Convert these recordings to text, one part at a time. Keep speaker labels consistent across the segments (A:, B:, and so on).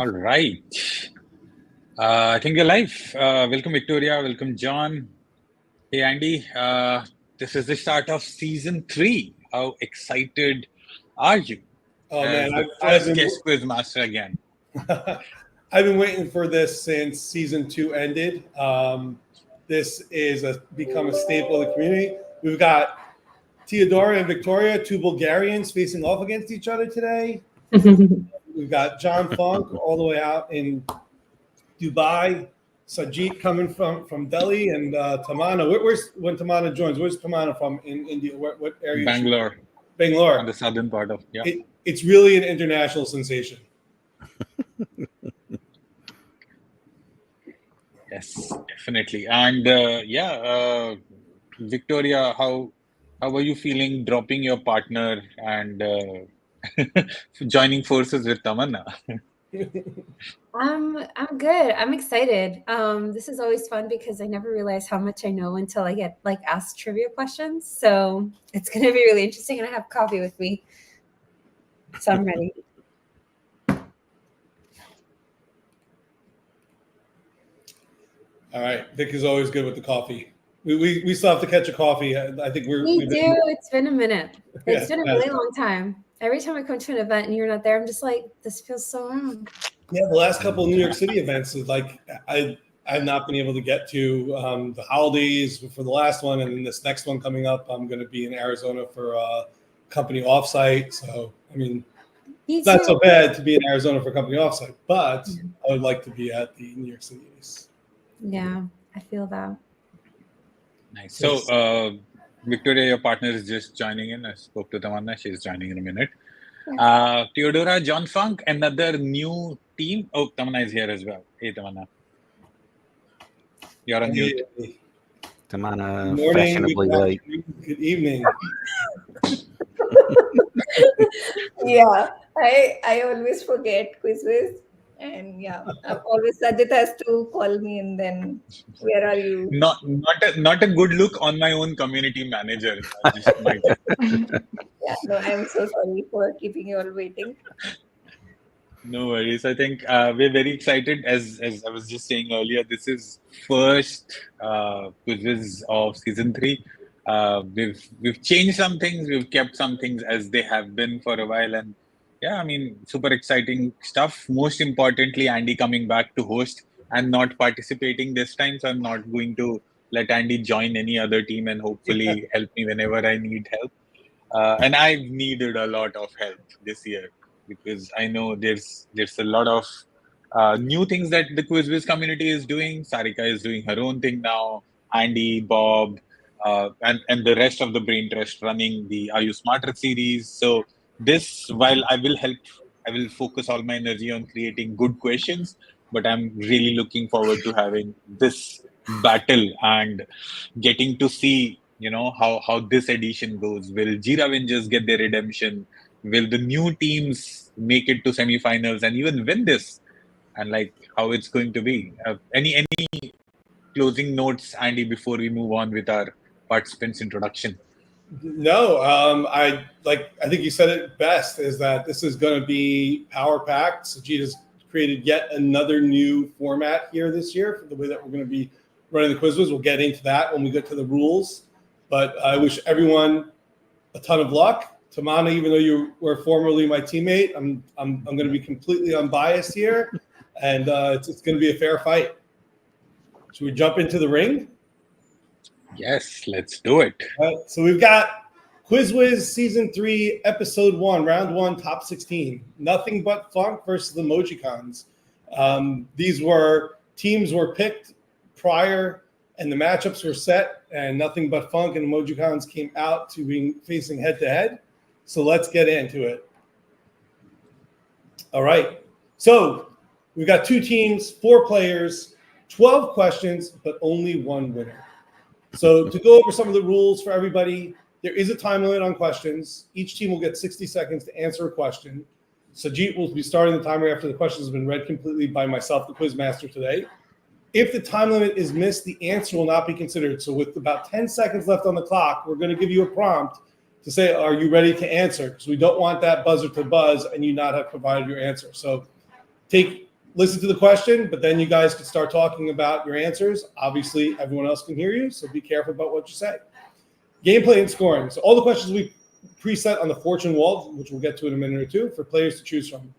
A: All right. I think you're live. Welcome, Victoria. Welcome, John. Hey, Andy. This is the start of season 3. How excited are you?
B: Oh
A: As
B: man,
A: the first guest quiz master again.
B: I've been waiting for this since season 2 ended. This is become a staple of the community. We've got Teodora and Victoria, two Bulgarians, facing off against each other today. We've got John Funk all the way out in Dubai, Sajid coming from Delhi, and Tamana. Where's when Tamana joins? Where's Tamana from in India? What area?
A: Bangalore.
B: Bangalore.
A: On the southern part of, yeah.
B: It's really an international sensation.
A: Yes, definitely. And Victoria, how are you feeling dropping your partner and joining forces with Tamanna?
C: I'm good. I'm excited. This is always fun because I never realize how much I know until I get asked trivia questions. So it's going to be really interesting, and I have coffee with me, so I'm ready.
B: All right, Vic is always good with the coffee. We still have to catch a coffee. I think
C: we do. It's been a minute. It's been a really long time. Every time I come to an event and you're not there, I'm just like, this feels so wrong.
B: Yeah, the last couple of New York City events is I've not been able to get to the holidays for the last one, and then this next one coming up, I'm going to be in Arizona for a company offsite. So I mean, it's not so bad to be in Arizona for a company offsite, but I would like to be at the New York City Ace.
C: Yeah, I feel that.
A: Nice. So, Victoria, your partner is just joining in. I spoke to Tamanna. She's joining in a minute. Yeah. Teodora, John Funk, another new team. Oh, Tamanna is here as well. Hey, Tamanna. You're on mute.
D: Tamanna,
B: Good morning,
D: fashionably late.
B: Good evening.
E: Yeah, I always forget quizzes. And yeah, always Sajid has to call me, and then where are you?
A: Not a good look on my own community manager.
E: Yeah, no, I'm so sorry for keeping you all waiting.
A: No worries. I think we're very excited. As I was just saying earlier, this is first quizzes of season 3. We've changed some things. We've kept some things as they have been for a while, and yeah, I mean, super exciting stuff. Most importantly, Andy coming back to host and not participating this time. So I'm not going to let Andy join any other team and hopefully help me whenever I need help. And I've needed a lot of help this year because I know there's a lot of new things that the QuizWiz community is doing. Sarika is doing her own thing now. Andy, Bob, and the rest of the Brain Trust running the Are You Smarter series. So this, while I will focus all my energy on creating good questions, but I'm really looking forward to having this battle and getting to see, how this edition goes. Will Jira Avengers get their redemption? Will the new teams make it to semifinals and even win this? And how it's going to be. Any closing notes, Andy, before we move on with our participants' introduction?
B: No, I think you said it best, is that this is going to be power packed. Sajid has created yet another new format here this year for the way that we're going to be running the quizzes. We'll get into that when we get to the rules. But I wish everyone a ton of luck. Tamanna, even though you were formerly my teammate, I'm going to be completely unbiased here, and it's going to be a fair fight. Should we jump into the ring?
A: Yes, let's do it.
B: So we've got QuizWiz Season 3, Episode 1, Round 1, Top 16. Nothing but Funk versus the Emojicons. Teams were picked prior, and the matchups were set, and Nothing but Funk and Emojicons came out to be facing head-to-head. So let's get into it. All right. So we've got 2 teams, 4 players, 12 questions, but only 1 winner. So to go over some of the rules for everybody, there is a time limit on questions. Each team will get 60 seconds to answer a question. Sajid will be starting the timer after the questions have been read completely by myself, the quiz master, today. If the time limit is missed, the answer will not be considered. So with about 10 seconds left on the clock, we're going to give you a prompt to say, are you ready to answer? Because we don't want that buzzer to buzz and you not have provided your answer. So take listen to the question, but then you guys can start talking about your answers. Obviously, everyone else can hear you, so be careful about what you say. Gameplay and scoring. So all the questions we preset on the fortune wall, which we'll get to in a minute or two, for players to choose from.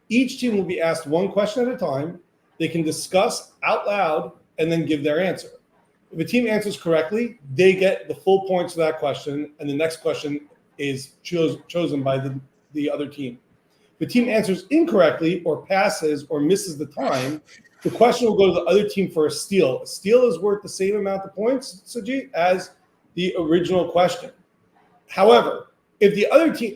B: Each team will be asked one question at a time. They can discuss out loud and then give their answer. If a team answers correctly, they get the full points for that question, and the next question is chosen by the other team. If a team answers incorrectly or passes or misses the time, the question will go to the other team for a steal. A steal is worth the same amount of points, Sajid, as the original question. However, if the other team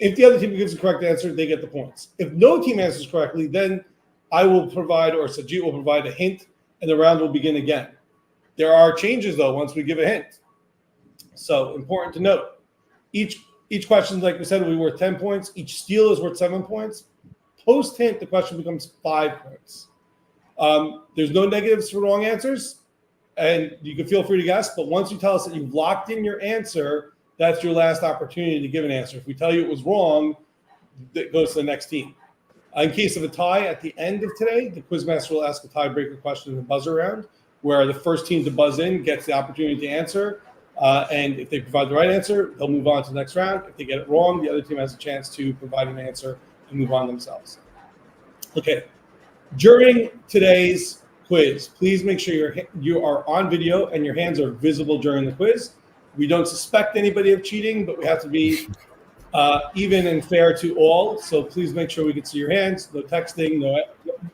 B: gives the correct answer, they get the points. If no team answers correctly, then I will provide, or Sajid will provide, a hint, and the round will begin again. There are changes, though, once we give a hint. So important to note. Each question, like we said, will be worth 10 points. Each steal is worth 7 points. Post-hint, the question becomes 5 points. There's no negatives for wrong answers, and you can feel free to guess, but once you tell us that you've locked in your answer, that's your last opportunity to give an answer. If we tell you it was wrong, it goes to the next team. In case of a tie at the end of today, the Quizmaster will ask a tiebreaker question in the buzzer round, where the first team to buzz in gets the opportunity to answer. And if they provide the right answer, they'll move on to the next round. If they get it wrong, the other team has a chance to provide an answer and move on themselves. Okay. During today's quiz, please make sure you are on video and your hands are visible during the quiz. We don't suspect anybody of cheating, but we have to be even and fair to all. So please make sure we can see your hands. No texting.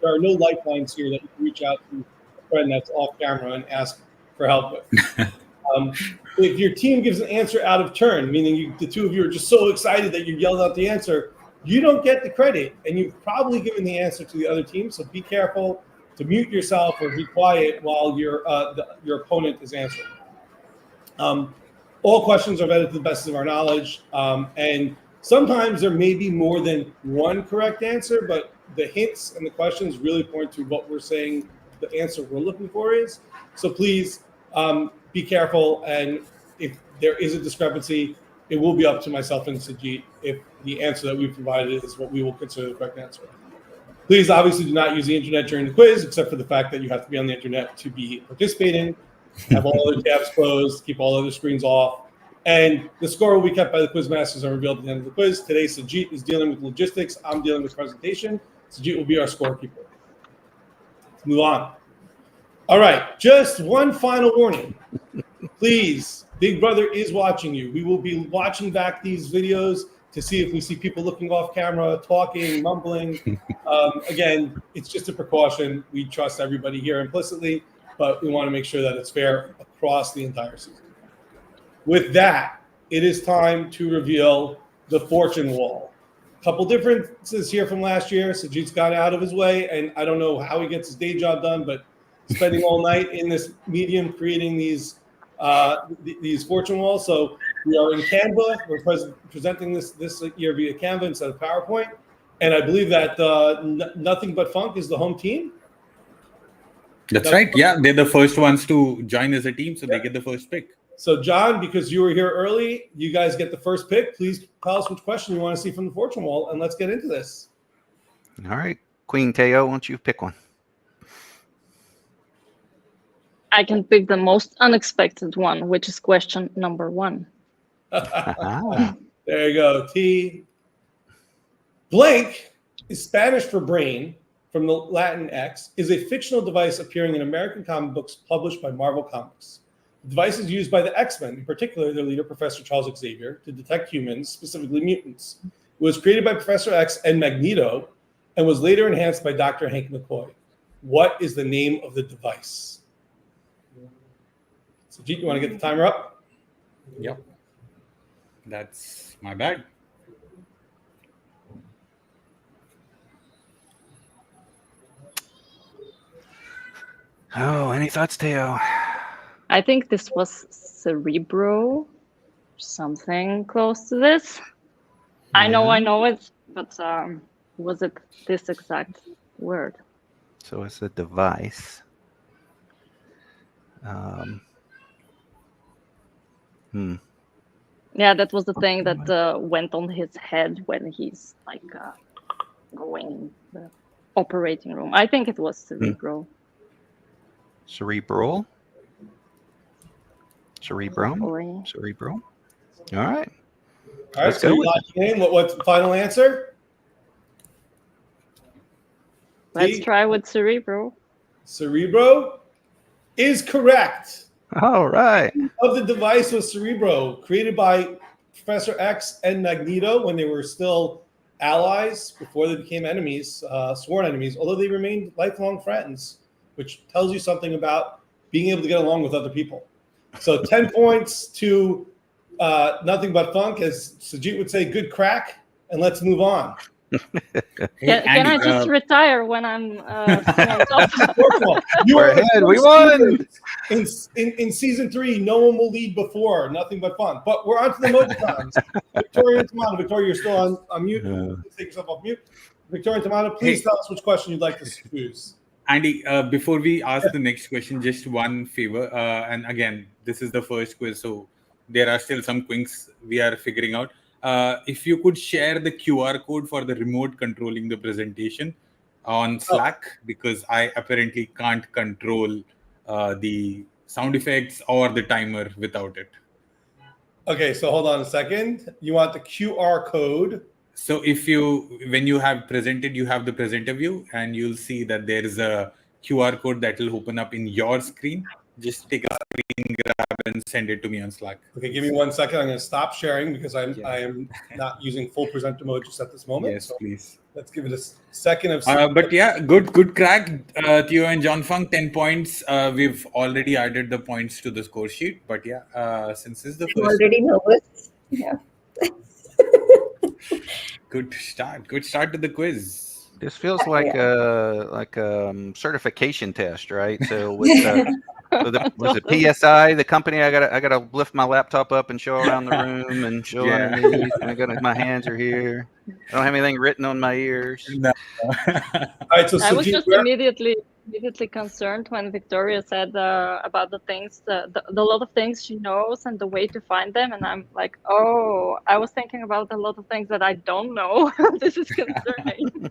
B: There are no lifelines here that you can reach out to a friend that's off camera and ask for help with. If your team gives an answer out of turn, meaning the two of you are just so excited that you yelled out the answer, you don't get the credit, and you've probably given the answer to the other team. So be careful to mute yourself or be quiet while your opponent is answering. All questions are vetted to the best of our knowledge, and sometimes there may be more than one correct answer, but the hints and the questions really point to what we're saying the answer we're looking for is. So please be careful, and if there is a discrepancy, it will be up to myself and Sajid if the answer that we provided is what we will consider the correct answer. Please obviously do not use the internet during the quiz, except for the fact that you have to be on the internet to be participating. Have all other tabs closed, keep all other screens off. And the score will be kept by the quiz masters and revealed at the end of the quiz. Today, Sajid is dealing with logistics. I'm dealing with presentation. Sajid will be our scorekeeper. Let's move on. All right, just one final warning. Please, Big Brother is watching you. We will be watching back these videos to see if we see people looking off camera, talking, mumbling. Again, it's just a precaution. We trust everybody here implicitly, but we want to make sure that it's fair across the entire season. With that, it is time to reveal the fortune wall. A couple differences here from last year. Sajid's got out of his way, and I don't know how he gets his day job done, but spending all night in this medium creating these fortune walls. So we are in Canva. We're presenting this year via Canva instead of PowerPoint. And I believe that Nothing But Funk is the home team.
A: That's right. Yeah, they're the first ones to join as a team, so they get the first pick.
B: So, John, because you were here early, you guys get the first pick. Please tell us which question you want to see from the fortune wall, and let's get into this.
D: All right. Queen Teo, why don't you pick one?
F: I can pick the most unexpected one, which is question number 1.
B: There you go. T. Blank is Spanish for brain, from the Latin X, is a fictional device appearing in American comic books published by Marvel Comics. The device is used by the X-Men, in particular their leader, Professor Charles Xavier, to detect humans, specifically mutants. It was created by Professor X and Magneto and was later enhanced by Dr. Hank McCoy. What is the name of the device? So, Jeet, you want to get the timer up?
A: Yep. That's my bag.
D: Oh, any thoughts, Teo?
F: I think this was Cerebro, something close to this.
D: Yeah.
F: I know it, but was it this exact word?
D: So it's a device.
F: Yeah, that was the thing that went on his head when he's like going. operating room. I think it was Cerebro.
D: Cerebral. Cerebrum.
F: Hopefully.
D: Cerebral. All right.
B: All right,
D: Let's
B: so
D: go
B: you
D: with
B: locked in. What's the final answer?
F: Let's
B: T?
F: try with Cerebro.
B: Cerebro is correct.
D: All right.
B: Of the device was Cerebro, created by Professor X and Magneto when they were still allies before they became enemies, sworn enemies, although they remained lifelong friends, which tells you something about being able to get along with other people. So 10 points to Nothing But Funk, as Sajit would say, good crack, and let's move on.
F: Can I just retire when I'm sitting on top?
B: You
D: We're
B: are
D: ahead. We won.
B: In season 3, no one will lead before Nothing But Fun. But we're on to the Emojicons. Victoria and Tamana. Victoria, you're still on mute. Take yourself off mute. Victoria and Tamana, please tell us which question you'd like to choose.
A: Andy, before we ask the next question, just one favor. And again, this is the first quiz, so there are still some quinks we are figuring out. If you could share the QR code for the remote controlling the presentation on Slack, because I apparently can't control the sound effects or the timer without it.
B: Okay, so hold on a second. You want the QR code?
A: So when you have presented, you have the presenter view, and you'll see that there is a QR code that will open up in your screen. Just take a screen grab and send it to me on Slack.
B: Okay, give me 1 second. I'm going to stop sharing because I am not using full presenter mode just at this moment.
A: Yes, so please.
B: Let's give it a second of.
A: But yeah, good crack, Theo and John Funk. 10 points. We've already added the points to the score sheet. But yeah, since this is the
E: I'm
A: first.
E: already nervous. Yeah.
A: Good start to the quiz.
D: This feels like a certification test, right? So with was it PSI, the company? I gotta lift my laptop up and show around the room and show underneath. And my hands are here. I don't have anything written on my ears.
A: No.
B: All right, so
F: I was just immediately concerned when Victoria said about the things, the lot of things she knows and the way to find them, and I'm like, oh, I was thinking about a lot of things that I don't know. This is concerning.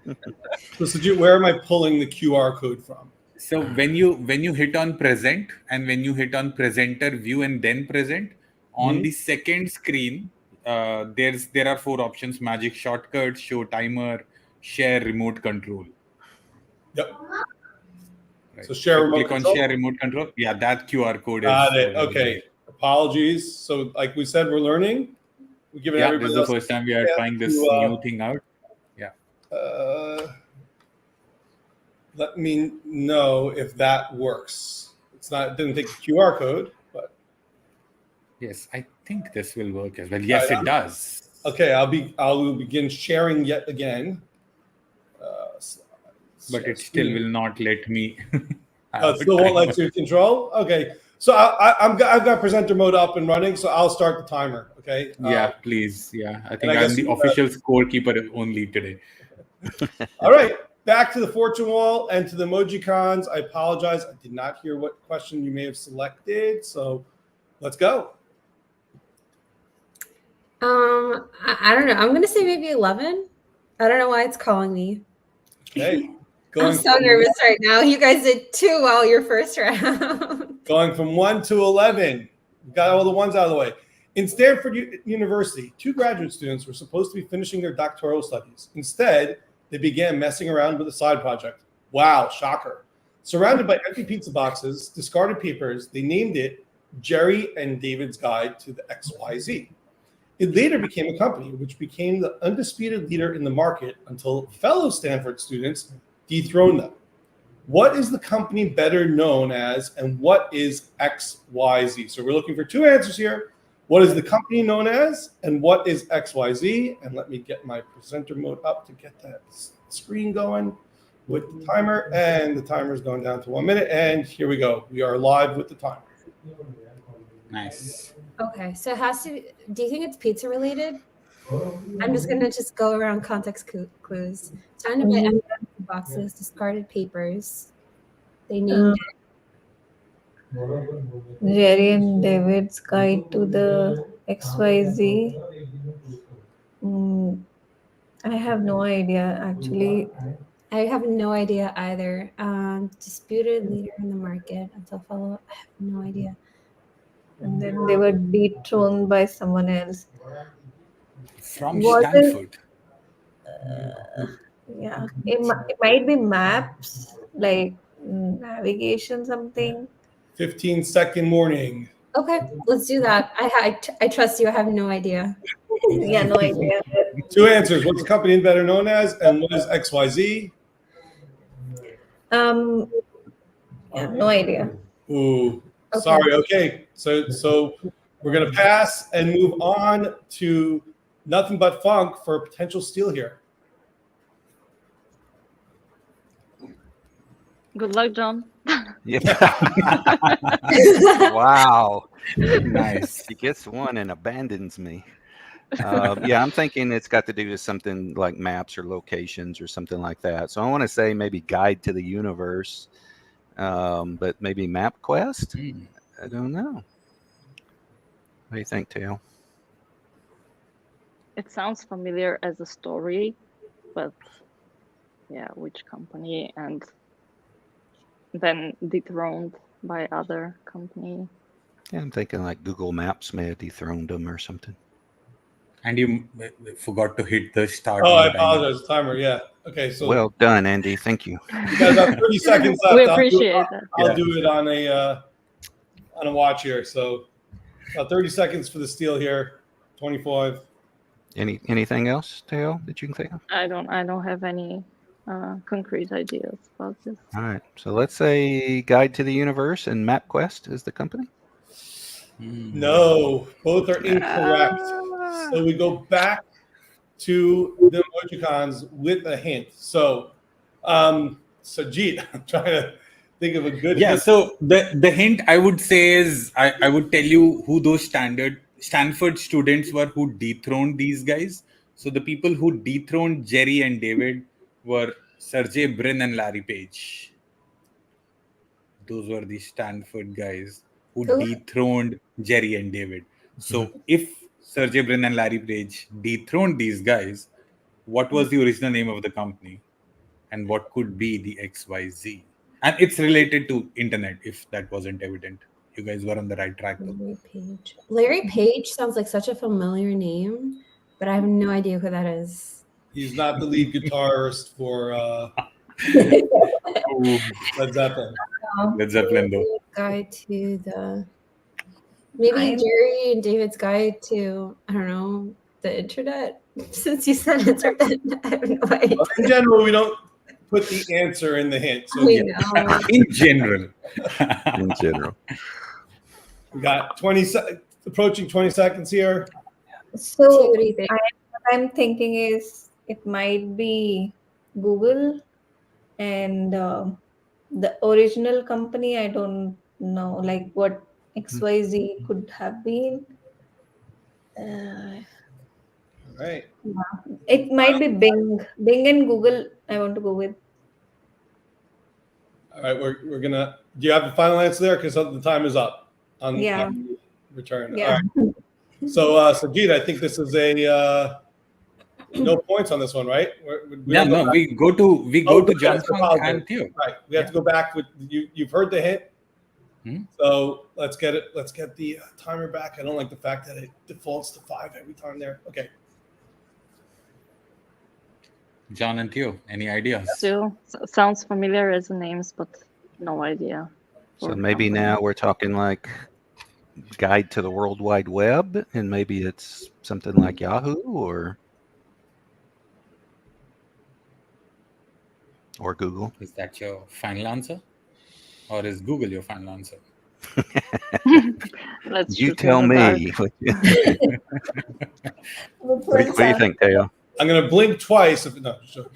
B: So Sajid, where am I pulling the QR code from?
A: So when you hit on present and when you hit on presenter view and then present, on the second screen, there are 4 options: magic shortcut, show timer, share remote control.
B: Yep.
A: Right.
B: So share remote
A: click
B: control.
A: On share remote control. Yeah, that QR code
B: Got
A: is.
B: it. Okay. Apologies. So like we said, we're learning. We're giving everybody
A: this is the first time we are trying this new thing out. Yeah.
B: Let me know if that works. It didn't take the QR code, but
A: yes, I think this will work as well. Yes, it does.
B: Okay, I'll begin sharing yet again.
A: But it still will not let me.
B: It still won't let you control. Okay, so I've got presenter mode up and running, so I'll start the timer. Okay.
A: Yeah, please. Yeah, I think I'm the official scorekeeper only today.
B: All right. Back to the fortune wall and to the Emojicons. I apologize. I did not hear what question you may have selected. So let's go.
C: I don't know. I'm going to say maybe 11. I don't know why it's calling me.
B: Okay.
C: I'm so nervous right now. You guys did 2 well your first round.
B: Going from 1 to 11. Got all the ones out of the way. In Stanford University, 2 graduate students were supposed to be finishing their doctoral studies. Instead, they began messing around with a side project. Wow, shocker. Surrounded by empty pizza boxes, discarded papers, they named it Jerry and David's Guide to the XYZ. It later became a company, which became the undisputed leader in the market until fellow Stanford students dethroned them. What is the company better known as, and what is XYZ? So we're looking for 2 answers here. What is the company known as, and what is XYZ? And let me get my presenter mode up to get that screen going with the timer. And the timer is going down to 1 minute. And here we go. We are live with the timer.
A: Nice.
C: Okay, so it has to. Do you think it's pizza related? I'm just gonna go around context clues. Surrounded by empty boxes, discarded papers. They named
E: Jerry and David's Guide to the XYZ. I have no idea, actually.
C: I have no idea either. Disputed leader in the market until follow. I have no idea.
E: And then they were dethroned by someone else.
A: From
E: Was it?
A: Stanford.
E: Yeah, it might be maps, like navigation, something.
B: 15-second warning.
C: Okay, let's do that. I trust you. I have no idea.
E: Yeah, no idea.
B: Two answers. What's the company better known as, and what is XYZ?
E: Yeah, no idea.
B: Ooh,
C: Okay.
B: sorry. Okay, so we're gonna pass and move on to nothing but funk for a potential steal here.
F: Good luck, John.
D: Yeah. Wow.
A: Nice.
D: He gets one and abandons me. Yeah, I'm thinking it's got to do with something like maps or locations or something like that. So I want to say maybe Guide to the Universe, but maybe MapQuest. I don't know. What do you think, Tail?
F: It sounds familiar as a story, but yeah, which company? And then dethroned by other company.
D: Yeah, I'm thinking like Google Maps may have dethroned them or something.
A: And you forgot to hit the start.
B: Oh, I
A: one time.
B: apologize. Timer. Yeah. Okay. So
D: Well done, Andy. Thank you.
B: you guys have 30 seconds left.
F: We appreciate that.
B: I'll do it on a watch here. So 30 seconds for the steal here. 25.
D: Anything else, Tail, that you can think of?
F: I don't have any concrete ideas about this.
D: All right. So let's say Guide to the Universe and MapQuest is the company.
B: No, both are incorrect. So we go back to the Emojicons with a hint. So, Sajid, I'm trying to think of a good
A: Yeah,
B: hint.
A: so the hint I would say is I would tell you who those Stanford students were who dethroned these guys. So the people who dethroned Jerry and David were Sergey Brin and Larry Page. Those were the Stanford guys who
C: Who?
A: dethroned Jerry and David. So if Sergey Brin and Larry Page dethroned these guys, what was the original name of the company? And what could be the XYZ? And it's related to internet, if that wasn't evident. You guys were on the right track, though.
C: Larry Page. Larry Page sounds like such a familiar name, but I have no idea who that is.
B: He's not the lead guitarist for Led Zeppelin.
A: Led Zeppelin, though.
C: Guide to the maybe Jerry and David's guide to I don't know the internet. Since you said internet, I have no idea.
B: In general, we don't put the answer in the hint. So
C: I know.
A: In general.
D: In general.
B: we got approaching 20 seconds here.
E: So
C: What do you think?
E: what I'm thinking is it might be Google, and the original company, I don't know, like what XYZ could have been.
B: All right.
E: It might be Bing and Google. I want to go with.
B: All right. We're gonna. Do you have the final answer there? Because the time is up on the return.
E: Yeah.
B: All right. So, Sajid, I think this is a no points on this one, right?
A: We go to John Funk and Theo.
B: Right. We have to go back with you. You've heard the hint. So let's get it. Let's get the timer back. I don't like the fact that it defaults to 5 every time there. Okay.
A: John and Theo, any ideas?
F: Still sounds familiar as the names, but no idea.
D: So maybe now we're talking like Guide to the World Wide Web, and maybe it's something like Yahoo or Google.
A: Is that your final answer? Or is Google your final answer?
D: You tell me. What do you think, Teo?
B: I'm going to blink twice. Sure.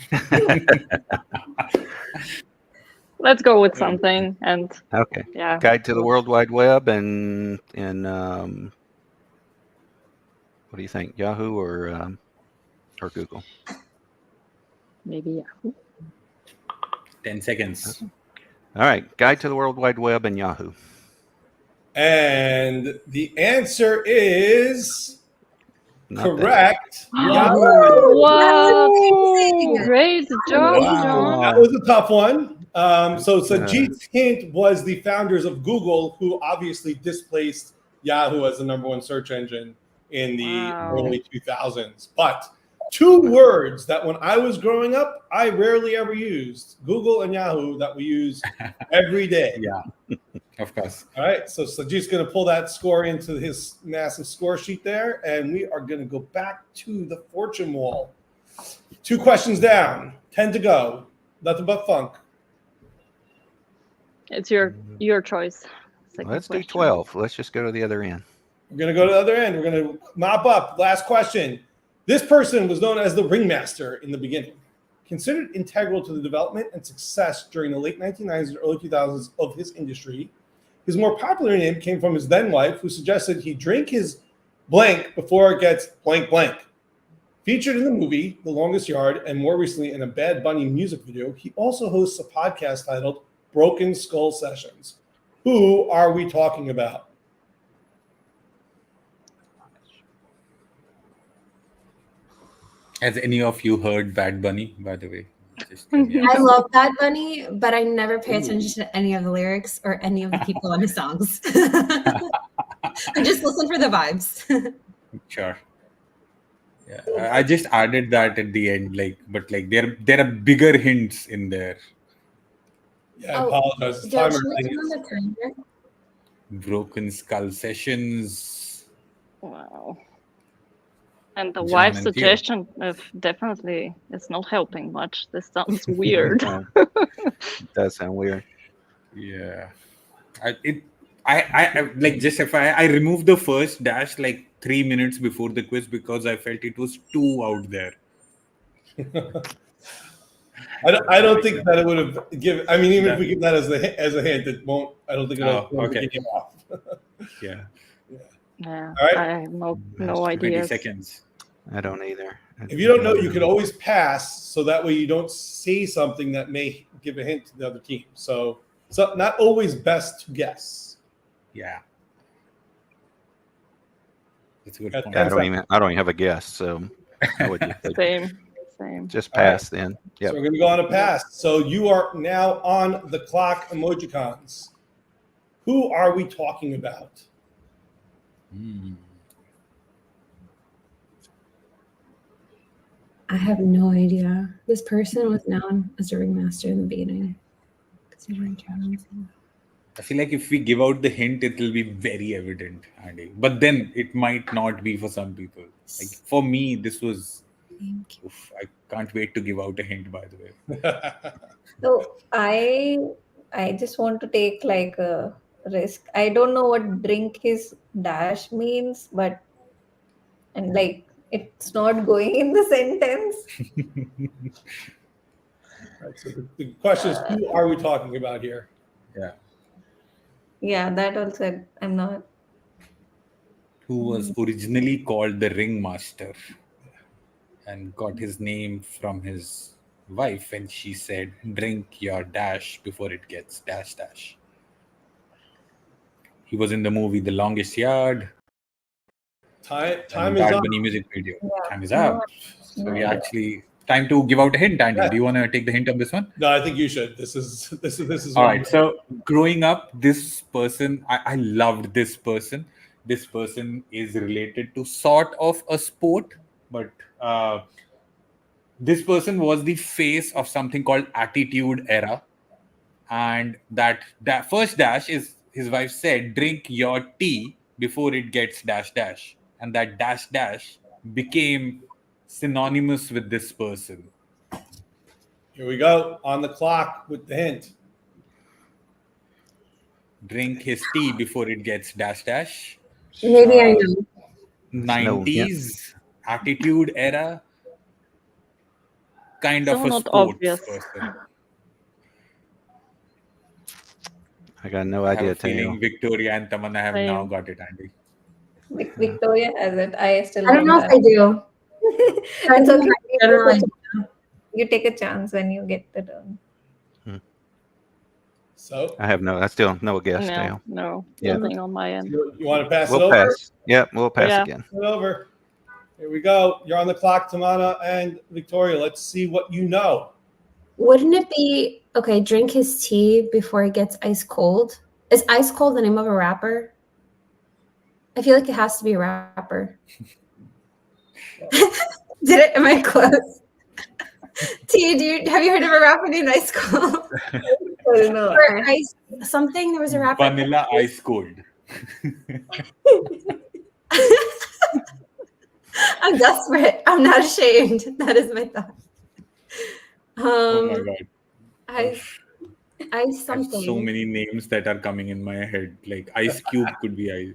F: Let's go with something. And
D: okay.
F: Yeah.
D: Guide to the World Wide Web and what do you think? Yahoo or Google?
F: Maybe Yahoo.
A: 10 seconds.
D: All right. Guide to the World Wide Web and Yahoo.
B: And the answer is
D: Not that.
B: Correct. Yahoo.
F: Wow! Great job, John.
B: That was a tough one. So Sajid's hint was the founders of Google, who obviously displaced Yahoo as the #1 search engine in the early 2000s. But two words that when I was growing up, I rarely ever used: Google and Yahoo, that we use every day.
A: Yeah, of course.
B: All right, so Sajid's going to pull that score into his massive score sheet there, and we are going to go back to the fortune wall. 2 questions down, 10 to go. Nothing but funk.
F: It's your choice.
D: Let's do 12. Let's just go to the other end.
B: We're going to go to the other end. We're going to mop up. Last question. This person was known as the ringmaster in the beginning, considered integral to the development and success during the late 1990s and early 2000s of his industry. His more popular name came from his then wife, who suggested he drink his blank before it gets blank blank. Featured in the movie The Longest Yard and more recently in a Bad Bunny music video, he also hosts a podcast titled Broken Skull Sessions. Who are we talking about?
A: Has any of you heard Bad Bunny, by the way?
C: I love Bad Bunny, but I never pay attention to any of the lyrics or any of the people on his songs. I just listen for the vibes.
A: Sure. Yeah, I just added that at the end, but there are bigger hints in there.
B: Yeah, I apologize. The timer thing is...
A: Broken Skull Sessions.
F: Wow. And the
A: John
F: wife's
A: and
F: suggestion definitely is not helping much. This sounds weird.
D: It does sound weird.
A: Yeah. I just if I removed the first dash 3 minutes before the quiz because I felt it was too out there.
B: I don't think that it would have given. I mean, even if we give that as a hint, it won't. I don't think it'll get you off.
A: Yeah.
F: Yeah.
B: All right.
F: I have no idea.
A: 20 seconds.
D: I don't either.
B: If you don't know, you can always pass, so that way you don't say something that may give a hint to the other team. So not always best to guess.
A: Yeah. That's a good point.
D: I don't even have a guess, so I would just
F: Same.
D: just pass then. Yep.
B: So we're going to go on a pass. So you are now on the clock, Emojicons. Who are we talking about?
C: I have no idea. This person was known as a ringmaster in the beginning.
A: I feel like if we give out the hint, it will be very evident, Andy. But then it might not be for some people. For me, this was... I can't wait to give out a hint, by the way.
E: So I just want to take a risk. I don't know what drink his dash means, but it's not going in the sentence.
B: Right, so the question is, who are we talking about here?
A: Yeah.
E: Yeah, that also I'm not.
A: Who was originally called the Ringmaster and got his name from his wife when she said, drink your dash before it gets dash dash. He was in the movie The Longest Yard.
B: Time is
A: Bad
B: up.
A: Bunny music video.
E: Yeah.
A: Time is up. So we actually... Time to give out a hint, Andy.
B: Yeah.
A: Do you want to take the hint on this one?
B: No, I think you should. This is
A: All right. So growing up, this person, I loved this person. This person is related to sort of a sport, but this person was the face of something called Attitude Era. And that first dash is, his wife said, drink your tea before it gets dash dash. And that dash dash became synonymous with this person.
B: Here we go, on the clock with the hint.
A: Drink his tea before it gets dash dash.
C: Maybe I know.
A: 90s Attitude Era kind
F: So
A: of a
F: not
A: sports
F: obvious.
A: person.
D: I got no
A: I have
D: idea.
A: a feeling Victoria and Tamanna have now got it, Andy.
E: Victoria has it. I still
C: I don't know if I do.
E: It's okay.
C: Generally,
E: You take a chance when you get the turn.
B: So
D: I have no. I still no guess now.
F: No,
D: Yeah.
F: nothing on my end.
B: you want to pass it
D: We'll
B: over?
D: pass. Yep, we'll pass
F: Yeah.
D: again.
B: Pass it over. Here we go. You're on the clock, Tamana and Victoria. Let's see what you know.
C: Wouldn't it be okay? Drink his tea before it gets ice cold. Is ice cold the name of a rapper? I feel like it has to be a rapper. Did it? Am I close? T, have you heard of a rapper named Ice Cold?
E: No.
C: Or ice something? There was a rapper.
A: Vanilla Ice Cold.
C: I'm desperate. I'm not ashamed. That is my thought.
A: Oh my god.
C: Ice
A: I have
C: something.
A: so many names that are coming in my head. Like Ice Cube could be Ice.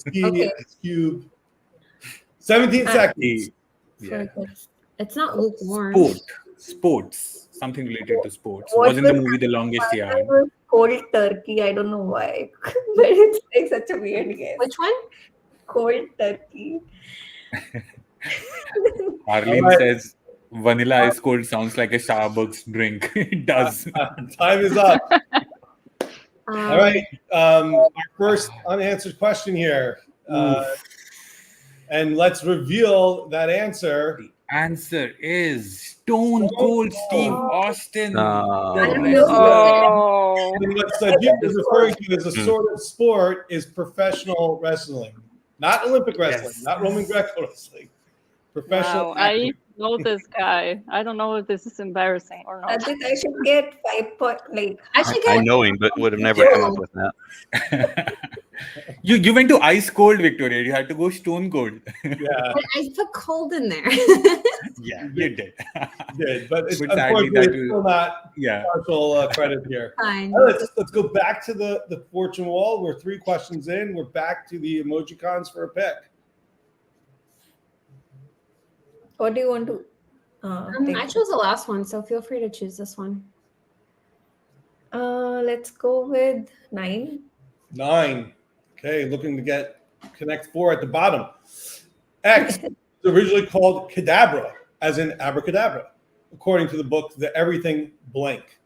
C: Okay.
B: Cube. 17 seconds.
A: Yeah.
C: It's not lukewarm.
A: Sports. Something related to sports.
E: What
A: Was in the
E: was-
A: movie The Longest Yard.
E: It was cold turkey. I don't know why, but it's like such a weird guess.
C: Which one?
E: Cold turkey.
A: Arlene
B: Alright.
A: says Vanilla Ice Cold sounds like a Starbucks drink. It does.
B: Time is up. All right. Our first unanswered question here. And let's reveal that answer.
A: The answer is Stone Cold Steve Austin.
C: I don't
A: The
C: know.
F: Oh,
B: And what Sajid is referring to as a sort of sport is professional wrestling. Not Olympic wrestling,
A: Yes.
B: not Roman Greco wrestling. Professional.
F: wow. I know this guy. I don't know if this is embarrassing or
E: I
F: not.
E: think I should get 5 point. Like
C: I should
D: I
C: get
D: know him, but would have never come up with that.
A: You went to Ice Cold, Victoria. You had to go Stone Cold.
B: Yeah,
C: I put cold in there.
A: Yeah, you did.
B: did, but it's
A: But sadly,
B: unfortunately
A: that
B: it's still not
A: Yeah.
B: partial credit here.
C: Fine.
B: All right, let's go back to the fortune wall. We're 3 questions in. We're back to the Emojicons for a pick.
E: what do you want to? Take?
C: I chose the last one, so feel free to choose this one.
E: Let's go with 9.
B: 9. Okay, looking to get connect 4 at the bottom. X is originally called Cadabra, as in abracadabra, according to the book The Everything Blank.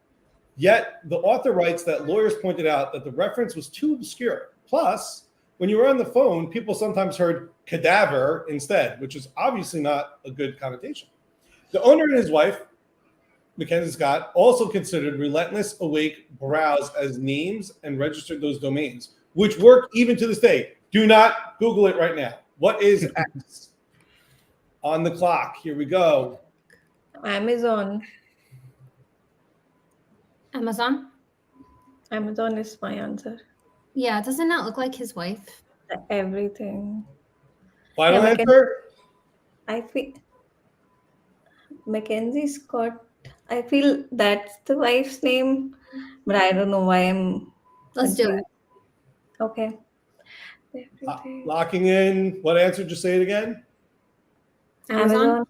B: Yet the author writes that lawyers pointed out that the reference was too obscure. Plus, when you were on the phone, people sometimes heard cadaver instead, which is obviously not a good connotation. The owner and his wife, Mackenzie Scott, also considered Relentless Awake Browse as names and registered those domains, which work even to this day. Do not Google it right now. What is X? On the clock. Here we go.
E: Amazon.
C: Amazon?
E: Amazon is my answer.
C: Yeah, doesn't that look like his wife?
E: Everything.
B: Final
E: Yeah,
B: answer?
E: I feel Mackenzie Scott. I feel that's the wife's name, but I don't know why I'm.
C: Let's do it.
E: Okay. Everything.
B: Locking in. What answer? Just say it again.
C: Amazon?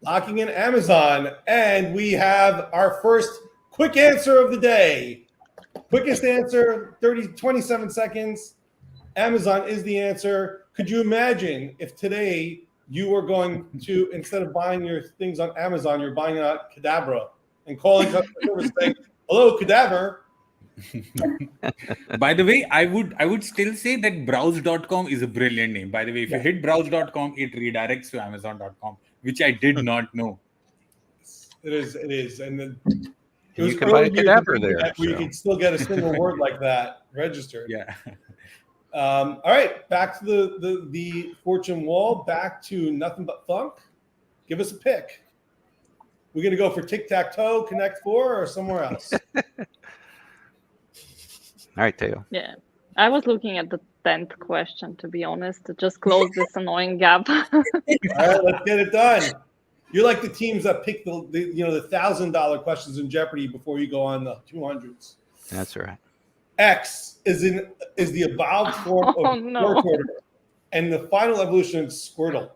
B: Locking in Amazon. And we have our first quick answer of the day. Quickest answer, 27 seconds. Amazon is the answer. Could you imagine if today you were going to, instead of buying your things on Amazon, you're buying it on Cadabra and calling customer service saying, hello, Cadaver.
A: By the way, I would still say that browse.com is a brilliant name. By the way, if you hit browse.com, it redirects to amazon.com, which I did not know.
B: It is. And then
D: And you can buy a cadaver there.
B: We
D: so.
B: can still get a single word like that registered.
A: Yeah.
B: All right, back to the fortune wall, back to nothing but funk. Give us a pick. We're gonna go for tic-tac-toe, Connect 4, or somewhere else.
D: All right, Teo.
F: Yeah. I was looking at the 10th question, to be honest, to just close this annoying gap.
B: All right, let's get it done. You're like the teams that pick the $1,000 questions in Jeopardy before you go on the 200s.
D: That's right.
B: X is the evolved form
F: Oh,
B: of
F: no.
B: Squirtle, and the final evolution is Squirtle.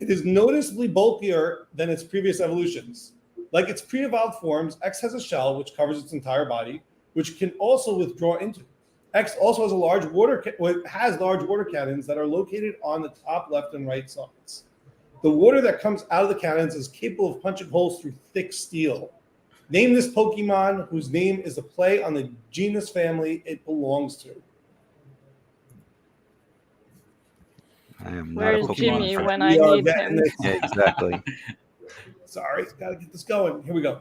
B: It is noticeably bulkier than its previous evolutions. Like its pre-evolved forms, X has a shell which covers its entire body, which can also withdraw into. X also has large water cannons that are located on the top left and right sides. The water that comes out of the cannons is capable of punching holes through thick steel. Name this Pokemon whose name is a play on the genus family it belongs to.
D: I am not
F: Where
D: a
F: is
D: Pokemon
F: Jimmy
D: fan.
F: when I
B: We are
F: need
B: getting
F: him?
B: this.
D: Yeah, exactly.
B: Sorry, gotta get this going. Here we go.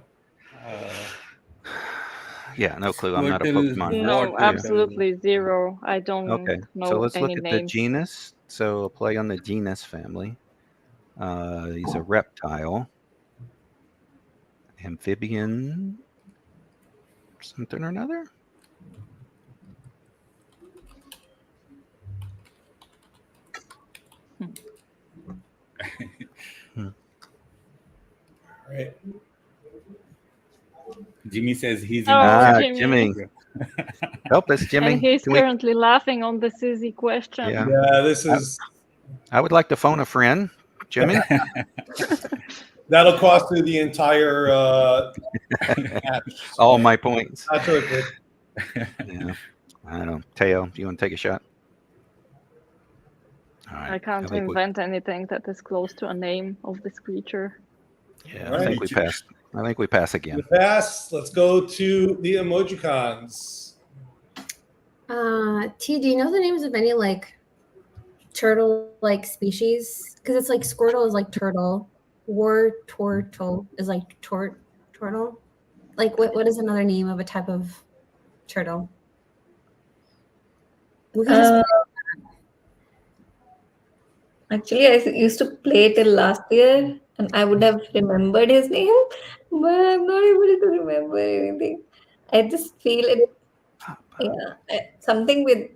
D: Yeah, no clue. I'm not a
A: Squirtle,
D: Pokemon
F: No,
D: fan.
A: Water.
F: absolutely zero. I don't
D: Okay, so
F: know
D: let's look
F: any
D: at the
F: names.
D: genus. So a play on the genus family. He's a reptile, amphibian, something or another.
B: All right.
A: Jimmy says he's
F: Oh,
A: in.
F: Jimmy.
D: Help us, Jimmy.
F: And he's
D: Can we?
F: currently laughing on this easy question.
D: Yeah.
B: Yeah, this is
D: I would like to phone a friend, Jimmy.
B: that'll cost you the entire match.
D: All my points.
B: Not worth it.
D: Yeah. I don't know. Teo, do you want to take a shot? All right.
F: I can't
D: think
F: invent anything that is close to a name of this creature.
D: Yeah,
B: All
D: I think we
A: right.
D: passed. I think we pass again.
B: The pass. Let's go to the Emojicons.
C: T, do you know the names of any like turtle-like species? Because it's like Squirtle is like turtle, Wartortle is like turtle. Like what is another name of a type of turtle? We can just
E: Actually, I used to play till last year, and I would have remembered his name, but I'm not able to remember anything. I just feel it. Yeah, something with.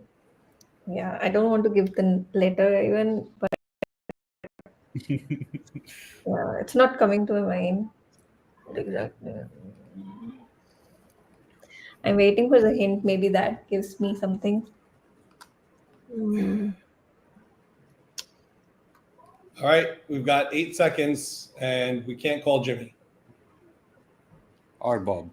E: Yeah, I don't want to give the letter even, but yeah, it's not coming to my mind. What exactly? I'm waiting for the hint. Maybe that gives me something.
B: All right, we've got 8 seconds, and we can't call Jimmy.
A: Or Bob.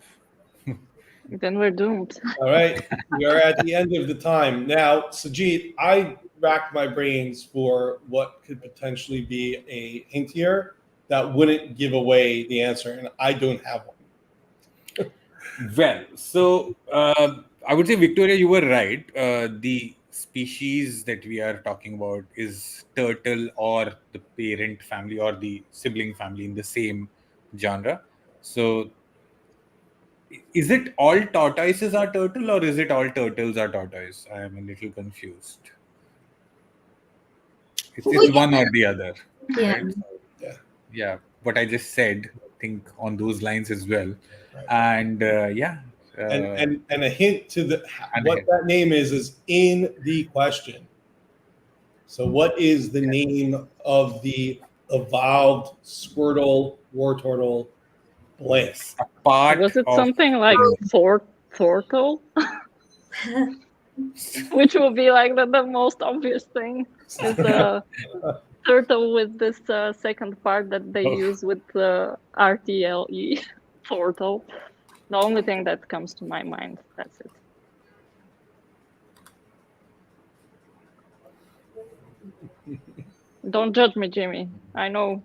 F: Then we're doomed.
B: All right, we are at the end of the time. Now, Sajid, I racked my brains for what could potentially be a hint here that wouldn't give away the answer, and I don't have one.
A: Well, so I would say, Victoria, you were right. The species that we are talking about is turtle or the parent family or the sibling family in the same genre. So is it all tortoises are turtle or is it all turtles are tortoise? I am a little confused. It's one or the other.
C: Yeah.
A: Right?
B: Yeah.
A: Yeah. What I just said, think on those lines as well.
B: Right.
A: And yeah.
B: And a hint to the
A: And a
B: what
A: hint.
B: that name is in the question. So, what is the name of the evolved Squirtle, Wartortle, blank?
A: A part
F: Was it
A: of
F: something like Thortle? Which will be like the most obvious thing. Is a turtle with this second part that they use with the RTLE. Thortle. The only thing that comes to my mind. That's it. Don't judge me, Jimmy. I know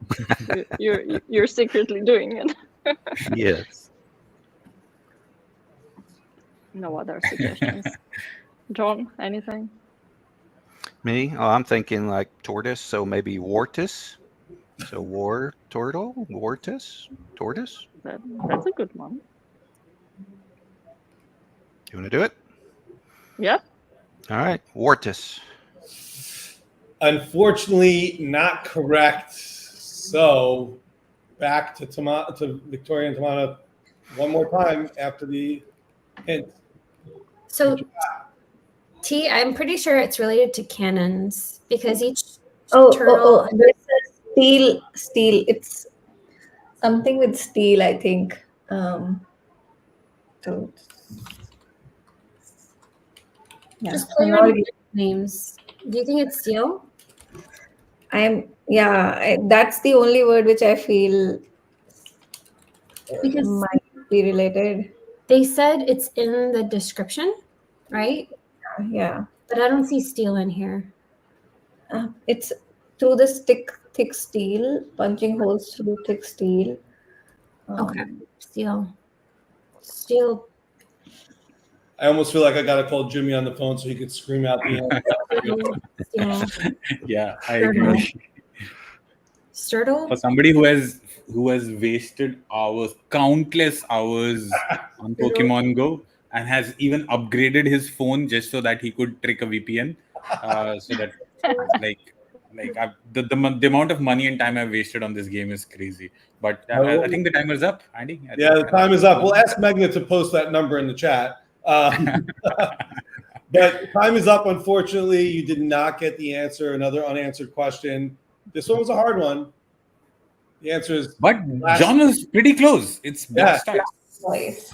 F: you're secretly doing it.
D: Yes.
F: No other suggestions. John, anything?
D: Me? Oh, I'm thinking like tortoise, so maybe wartus. So turtle, wartus, tortoise.
F: That's a good one.
D: You want to do it?
F: Yep.
D: All right, wartus.
B: Unfortunately, not correct. So, back to Victoria and Tamana one more time after the hint.
C: So T, I'm pretty sure it's related to cannons because each
E: Oh,
C: turtle.
E: there's a steel. It's something with steel, I think. So yeah,
C: Just play
E: I'm
C: your
E: not-
C: names. Do you think it's steel?
E: that's the only word which I feel
C: Because
E: might be related.
C: they said it's in the description, right?
E: Yeah,
C: But I don't see steel in here.
E: it's through the thick steel, punching holes through thick steel.
C: Okay, steel. Steel.
B: I almost feel like I got to call Jimmy on the phone so he could scream out the answer.
A: Yeah, I agree.
C: Sturtle?
A: For somebody who has wasted hours, countless hours on Pokemon Go, and has even upgraded his phone just so that he could trick a VPN, so that the amount of money and time I've wasted on this game is crazy. But I think the timer's up, Andy.
B: Yeah, the time is up. We'll ask Meghna to post that number in the chat. But time is up. Unfortunately, you did not get the answer. Another unanswered question. This one was a hard one. The answer is.
A: But John was pretty close. It's Blastoise.
E: Voice.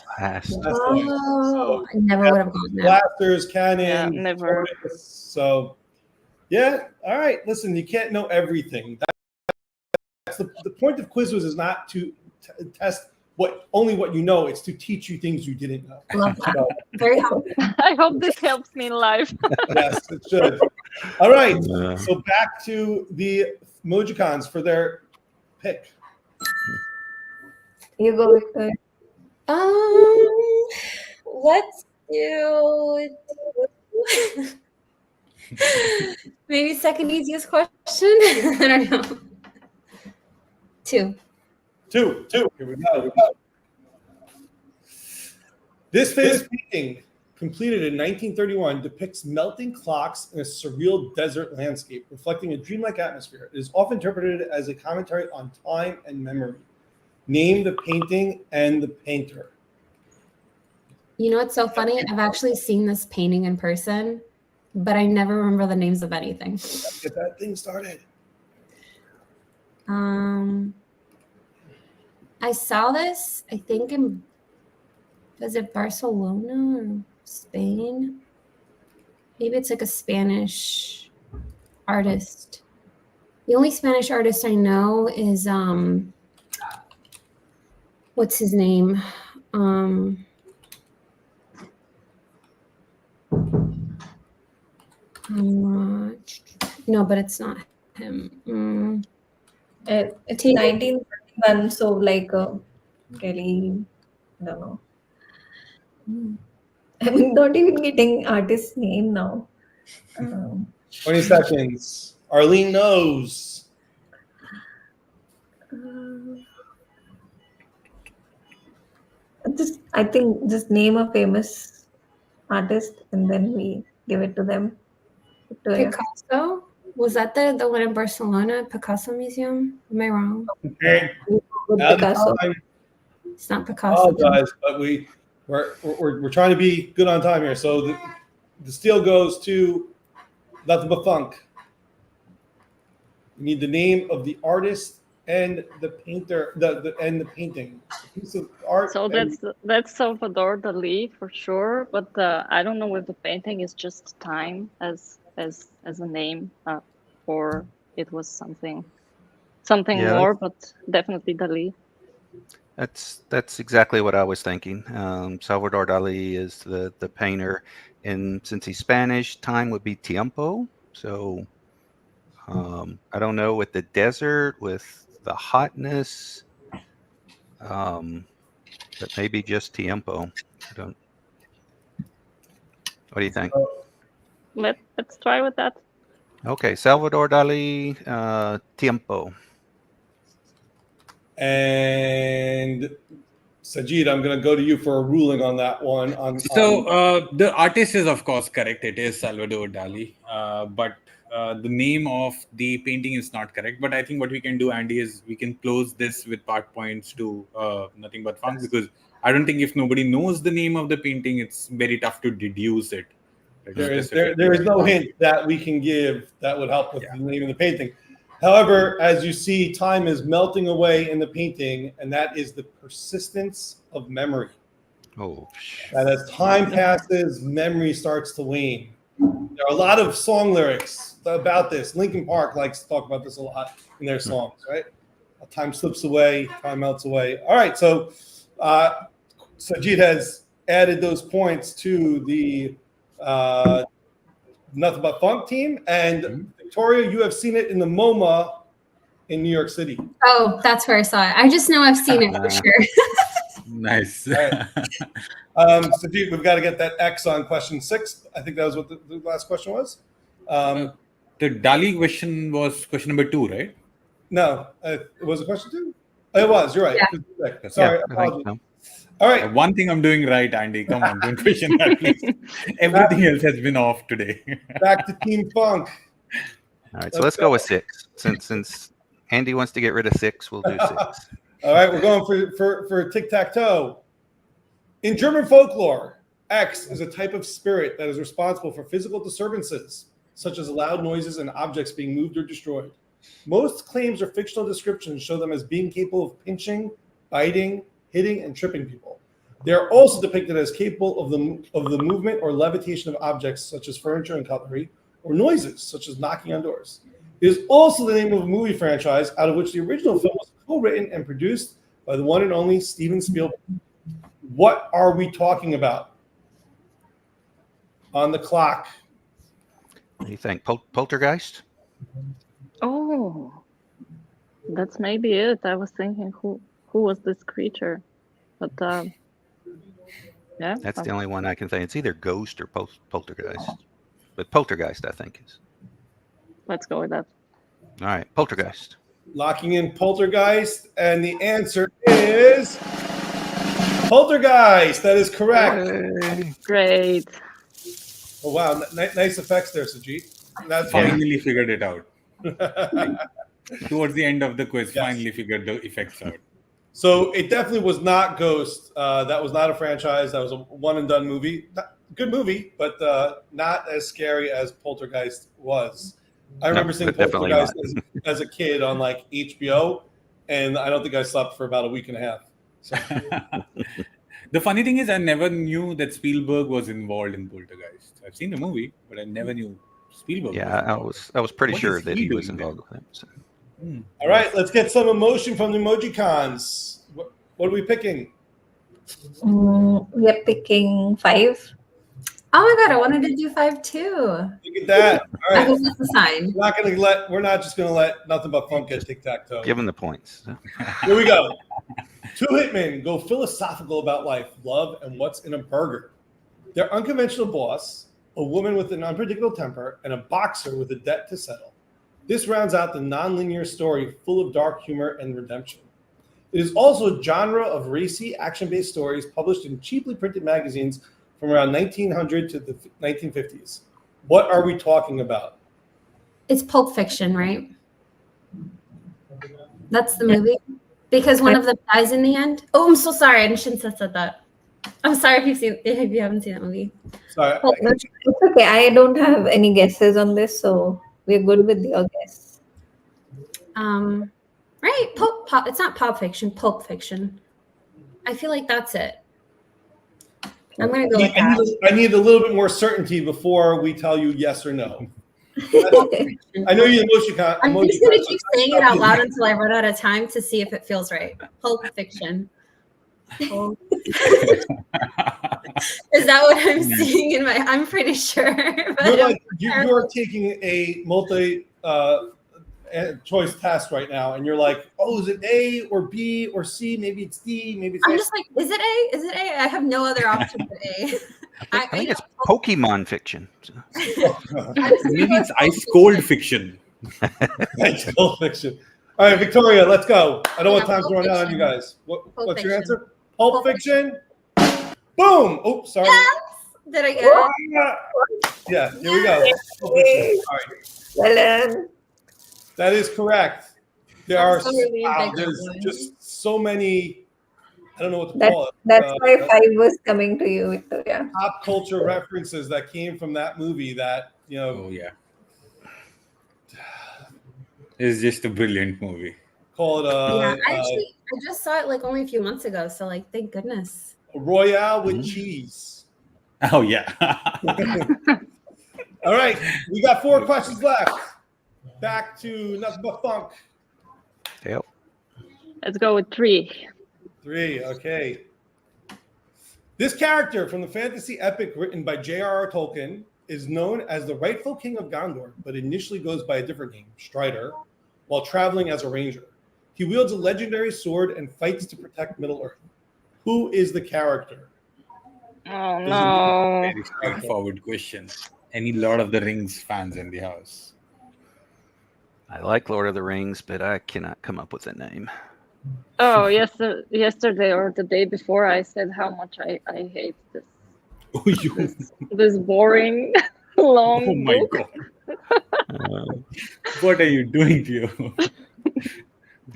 C: Oh, I never would have gone there.
B: Blasters, cannon.
F: Yeah, never.
B: So, yeah. All right. Listen, you can't know everything. That's the point of quizzes is not to test only what you know. It's to teach you things you didn't know.
C: Love that. So, very helpful.
F: I hope this helps me in life.
B: Yes, it should. All right. So back to the Emojicons for their pick.
E: You go, Victor.
C: Let's do maybe second easiest question. I don't know. Two.
B: Here we go. This famous painting, completed in 1931, depicts melting clocks in a surreal desert landscape, reflecting a dreamlike atmosphere. It is often interpreted as a commentary on time and memory. Name the painting and the painter.
C: You know what's so funny? I've actually seen this painting in person, but I never remember the names of anything.
B: Let's get that thing started.
C: I saw this, I think was it Barcelona or Spain? Maybe it's like a Spanish artist. The only Spanish artist I know is what's his name? No, but it's not him.
E: It's 1931, so like really, I don't know. I'm not even getting artist's name now.
B: 20 seconds. Arlene knows.
E: I think just name a famous artist and then we give it to them.
C: Picasso? Was that the one in Barcelona, Picasso Museum? Am I wrong?
B: Okay.
E: Picasso.
C: It's not Picasso.
B: Oh, guys, but we're trying to be good on time here. So the steal goes to Nothing But Funk. You need the name of the artist and the painter, and the painting. The piece of art.
F: So that's Salvador Dali for sure, but I don't know if the painting is just time as a name, or it was something more, but definitely Dali.
D: That's exactly what I was thinking. Salvador Dali is the painter, and since he's Spanish, time would be tiempo. So I don't know, with the desert, with the hotness, but maybe just tiempo. I don't. What do you think?
F: Let's try with that.
D: Okay, Salvador Dali, tiempo.
B: And Sajid, I'm going to go to you for a ruling on that one.
A: The artist is, of course, correct. It is Salvador Dali. But the name of the painting is not correct. But I think what we can do, Andy, is we can close this with part points to Nothing But Funk, because I don't think if nobody knows the name of the painting, it's very tough to deduce it.
B: There is no hint that we can give that would help with the name of the painting. However, as you see, time is melting away in the painting, and that is the persistence of memory.
D: Oh,
B: and as time passes, memory starts to wane. There are a lot of song lyrics about this. Linkin Park likes to talk about this a lot in their songs, right? Time slips away, time melts away. All right, so Sajid has added those points to the Nothing But Funk team, and Victoria, you have seen it in the MoMA in New York City.
C: Oh, that's where I saw it. I just know I've seen it for sure.
A: Nice.
B: Sajid, we've got to get that X on question 6. I think that was what the last question was.
A: The Dali question was question number 2, right?
B: No, it was a question 2. It was. You're right.
C: Yeah.
B: Sorry,
D: Yeah, I
B: apologies.
D: think so.
B: All right.
A: One thing I'm doing right, Andy. Come on, don't question that, please. Everything else has been off today.
B: Back to Team Funk.
D: All right, so let's go with 6. Since Andy wants to get rid of 6, we'll do 6.
B: All right, we're going for tic-tac-toe. In German folklore, X is a type of spirit that is responsible for physical disturbances, such as loud noises and objects being moved or destroyed. Most claims or fictional descriptions show them as being capable of pinching, biting, hitting, and tripping people. They are also depicted as capable of the movement or levitation of objects such as furniture and cutlery, or noises such as knocking on doors. It is also the name of a movie franchise out of which the original film was co-written and produced by the one and only Steven Spielberg. What are we talking about? On the clock.
D: What do you think? Poltergeist?
F: Oh, that's maybe it. I was thinking who was this creature, but yeah,
D: That's the only one I can think. It's either Ghost or Poltergeist. But Poltergeist, I think, is.
F: let's go with that.
D: All right, Poltergeist.
B: Locking in Poltergeist, and the answer is Poltergeist. That is correct.
D: Yay.
F: Great.
B: Oh wow, nice effects there, Sajid. That's
A: Finally figured it out.
B: fine.
A: Towards the end of the quiz,
B: Yes.
A: finally figured the effects out.
B: So it definitely was not Ghost. That was not a franchise. That was a one and done movie. Good movie, but not as scary as Poltergeist was. I remember seeing
D: definitely
B: Poltergeist as a kid on like HBO, and I don't think I slept for about a week and a half. So,
A: The funny thing is, I never knew that Spielberg was involved in Poltergeist. I've seen the movie, but I never knew Spielberg.
D: Yeah, I was pretty
A: What
D: sure
A: is
D: that
A: he
D: he was
A: doing
D: involved with it. So.
B: all right, let's get some emotion from the Emojicons. What are we picking?
E: We are picking 5.
C: Oh my god, I wanted to do 5 too.
B: Look at that. All
C: I
B: right.
C: think that's a sign.
B: We're not just gonna let nothing but funk get tic-tac-toe.
D: Give him the points.
B: Here we go. 2 hitmen go philosophical about life, love, and what's in a burger. Their unconventional boss, a woman with an unpredictable temper, and a boxer with a debt to settle. This rounds out the non-linear story full of dark humor and redemption. It is also a genre of racy, action-based stories published in cheaply printed magazines from around 1900 to the 1950s. What are we talking about?
C: It's Pulp Fiction, right? That's the movie? Because one of them dies in the end? Oh, I'm so sorry. I shouldn't have said that. I'm sorry if you haven't seen that movie.
B: Sorry.
E: Oh, it's okay. I don't have any guesses on this, so we're good with your guess.
C: Right? It's not Pulp Fiction, Pulp Fiction. I feel like that's it. I'm going to go with that.
B: I need a little bit more certainty before we tell you yes or no. I know you Emoticon.
C: I'm just going to keep saying it out loud until I run out of time to see if it feels right. Pulp Fiction. Is that what I'm seeing in my? I'm pretty sure.
B: You're taking a multi choice test right now, and you're like, oh, is it A or B or C? Maybe it's D. Maybe it's
C: I'm
B: A.
C: just like, is it A? Is it A? I have no other option but A.
D: I think it's Pokemon fiction.
A: Maybe it's ice cold fiction.
B: Ice cold fiction. All right, Victoria, let's go. I don't want time to run out on you
C: Fiction.
B: guys.
C: Pulp
B: What's your
C: Fiction.
B: answer? Pulp Fiction. Boom. Oh, sorry.
C: Yes! Did I get it?
B: Yeah, here we go. Pulp Fiction. All right.
E: Well done.
B: That is correct.
C: That's so really big
B: There's
C: one.
B: just so many. I don't know what to call it.
E: That's why 5 was coming to you, Victoria.
B: Pop culture references that came from that movie. That
A: Oh yeah, it's just a brilliant movie.
B: call it
C: Yeah, I just saw it like only a few months ago, so like, thank goodness.
B: Royale with cheese.
A: Oh yeah.
B: All right, we got 4 questions left. Back to nothing but funk.
D: Yep.
F: Let's go with 3.
B: 3, okay. This character from the fantasy epic written by J.R.R. Tolkien is known as the rightful king of Gondor, but initially goes by a different name, Strider, while traveling as a ranger. He wields a legendary sword and fights to protect Middle-earth. who is the character?
F: Oh
A: This is a
F: no.
A: very straightforward question. Any Lord of the Rings fans in the house?
D: I like Lord of the Rings, but I cannot come up with a name.
F: Oh, yesterday or the day before, I said how much I hate this
A: Oh, you.
F: this boring
A: Oh
F: long
A: my
F: book.
A: God. What are you doing to you?